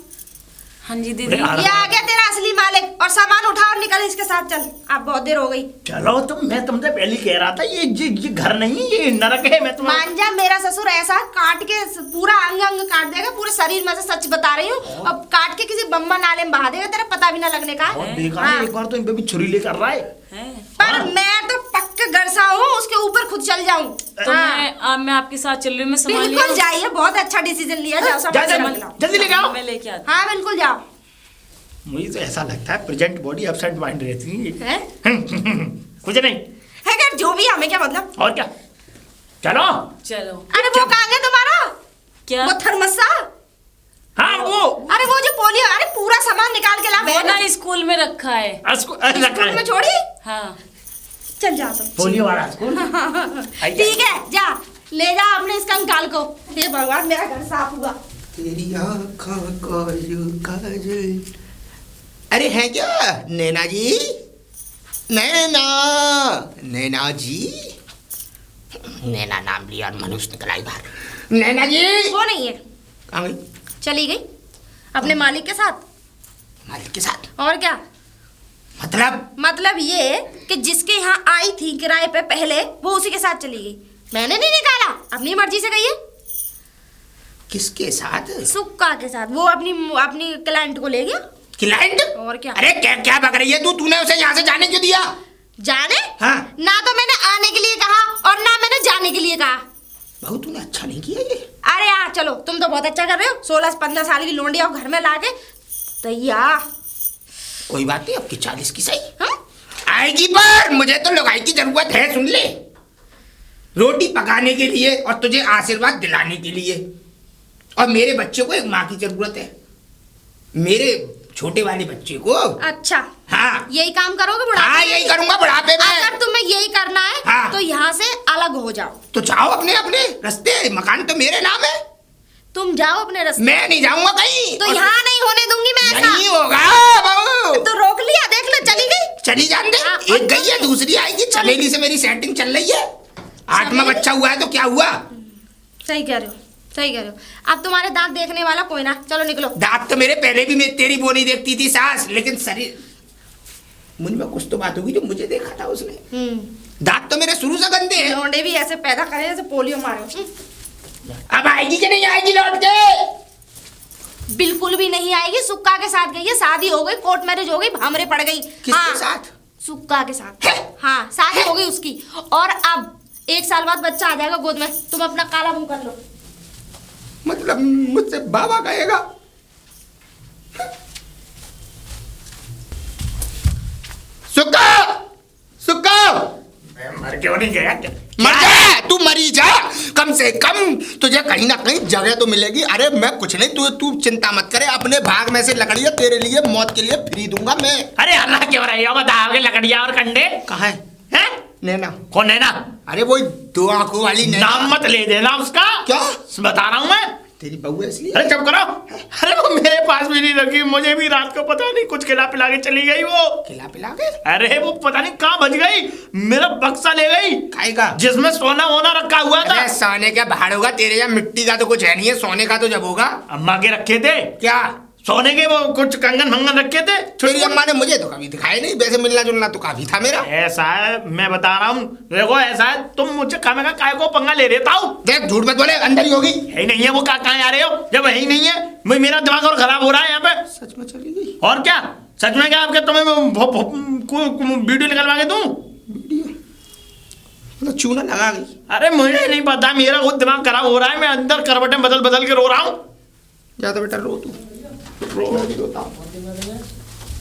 हाँ जी दीदी। अरे, ये आ गया तेरा असली मालिक, और सामान उठा और निकल इसके साथ चल, अब बहुत देर हो गई। चलो मैं तुमसे पहले कह रहा था, ये घर नहीं, ये नरक है। मैं तुम्हें मान जा, मेरा ससुर ऐसा काट के पूरा अंग अंग काट देगा, पूरे शरीर में से, सच बता रही हूँ, अब काट के किसी बम्बा नाले में बहा देगा, तेरा पता भी ना लगने का। बहुत बेकार है, एक बार तो इन पे भी छुरी लेकर रहा है। पर मैं तो पक्का गरसा हूँ, उसके ऊपर खुद चल जाऊँ। तो मैं आपके साथ चल रही हूँ, मैं संभाल बिल्कुल जाइए, बहुत अच्छा डिसीजन लिया, जाओ सामान संभाल लाओ। जल्दी लेके आओ। मैं लेके आती हाँ बिल्कुल जाओ। मुझे तो ऐसा लगता है प्रेजेंट बॉडी एब्सेंट माइंड रहती है। है कुछ नहीं है क्या, जो भी, हमें क्या मतलब। और क्या, चलो। चलो। अरे वो कहाँ गया तुम्हारा, क्या? वो थर्मसा? हाँ वो अरे वो जो पोलियो, अरे पूरा सामान निकाल के ला। वो ना स्कूल में रखा है। स्कूल में छोड़ी? हाँ। चल जा तो। पोलियो वाला स्कूल। ठीक है, जा ले जा अपने इस कंकाल को। हे भगवान, मेरा घर साफ हुआ। तेरी आँखों को यूं काजल। अरे है क्या नैना जी? नैना जी, नैना नाम लिया और मनुष्य निकला बाहर। नैना जी वो नहीं है, कहाँ गई? चली गई अपने मालिक के साथ। मालिक के साथ? और क्या मतलब ये कि जिसके यहाँ आई थी किराए पे पहले, वो उसी के साथ चली गई। मैंने नहीं निकाला, अपनी मर्जी से गई है। किसके साथ? सुक्का के साथ। वो अपनी क्लाइंट को ले गया। क्लाइंट? और क्या। अरे क्या बक रही है तूने उसे यहाँ से जाने क्यों दिया? जाने? हाँ। ना तो मैंने आने के लिए कहा और ना मैंने जाने के लिए कहा। बहू तूने अच्छा नहीं किया ये। अरे यार चलो, तुम तो बहुत अच्छा कर रहे हो। 16-15 साल की लोंडिया को घर में लाके तैयार। कोई बात नहीं, अब की 40 की सही। हाँ? आएगी, पर मुझे तो लुगाई की जरूरत है। सुन ले, रोटी पकाने के लिए और तुझे आशीर्वाद दिलाने के लिए, और मेरे बच्चों को एक माँ की जरूरत है। मेरे छोटे वाले बच्चे को। अच्छा हाँ यही काम करोगे बुढ़ापे हाँ में? यही करूंगा बुढ़ापे में। अगर तुम्हें यही करना है हाँ। तो यहाँ से अलग हो जाओ। तो जाओ अपने अपने रास्ते, मकान तो मेरे नाम है। तुम जाओ अपने रास्ते। मैं नहीं जाऊंगा कहीं। तो यहाँ नहीं होने दूंगी मैं ऐसा। नहीं होगा बहू। तो रोक लिया, देख लो चली गई। चली जान दे, हाँ, एक गई है दूसरी आएगी। चमेली से मेरी सेटिंग चल रही है, 8वां बच्चा हुआ है तो क्या हुआ। सही कह रहे हो, सही कह रहे हो। अब तुम्हारे दांत देखने वाला कोई ना, चलो निकलो। दांत तो मेरे पहले भी मैं तेरी वो नहीं देखती थी सास, लेकिन शरीर मुझ में कुछ तो बात होगी जो मुझे देखा था उसने। दांत तो मेरे शुरू से गंदे हैं। लौंडे भी ऐसे पैदा करे जैसे पोलियो मारे। अब आएगी कि नहीं आएगी लौट के? बिल्कुल भी नहीं आएगी। सुक्का के साथ गई है, शादी हो गई, कोर्ट मैरिज हो गई, भामरे पड़ गई। किसके साथ? सुक्का के साथ। हाँ शादी हो गई उसकी, और अब 1 साल बाद बच्चा आ जाएगा गोद में। तुम अपना काला मुंह कर लो। मतलब मुझसे बाबा कहेगा? सुक्का सुक्का मर क्यों नहीं गया? मर जा, तू मरी जा। कम से कम तुझे कहीं ना कहीं जगह तो मिलेगी। अरे मैं कुछ नहीं, तू चिंता मत करे। अपने भाग में से लकड़ी है तेरे लिए, मौत के लिए फ्री दूंगा मैं। अरे अल्लाह क्यों रही होगा, दाव के लकड़ियां और कंडे कहाँ है? हैं? नैना। कौन है ना? अरे वो 2 आंखों वाली नैना। नाम मत ले देना उसका। क्या? बता रहा हूँ मैं। तेरी बहू है इसलिए। अरे चुप करो। अरे वो मेरे पास भी नहीं रखी, मुझे भी रात को पता नहीं कुछ खिला पिला के चली गई वो। खिला पिला के? अरे वो पता नहीं कहाँ भज गई, मेरा बक्सा ले गई खाएगा जिसमें सोना वोना रखा हुआ था। अरे सोने का भाड़ होगा तेरे, या मिट्टी का तो कुछ है नहीं है, सोने का तो जब होगा। अम्मा के रखे थे क्या? सोने के वो कुछ कंगन भंगन रखे थे। तेरी अम्मा ने मुझे तो कभी दिखाया नहीं, वैसे मिलना जुलना तो काफी था मेरा। ऐसा है, मैं बता रहा हूँ देखो, ऐसा है तुम मुझसे खाने का काय को पंगा ले लेता हूँ। देख झूठ मत बोले, अंदर ही होगी। है नहीं है वो, कहाँ आ रहे हो जब है ही नहीं है। मेरा दिमाग और खराब हो रहा है यहाँ पे। सच में चली गई? और क्या सच में? क्या आपके तुम्हें वीडियो निकलवा के दूं? मतलब चूना लगा गई। अरे मुझे नहीं पता, मेरा खुद दिमाग खराब हो रहा है। मैं अंदर करवटें बदल बदल के रो रहा हूँ। जा तो बेटा रो तू। रो।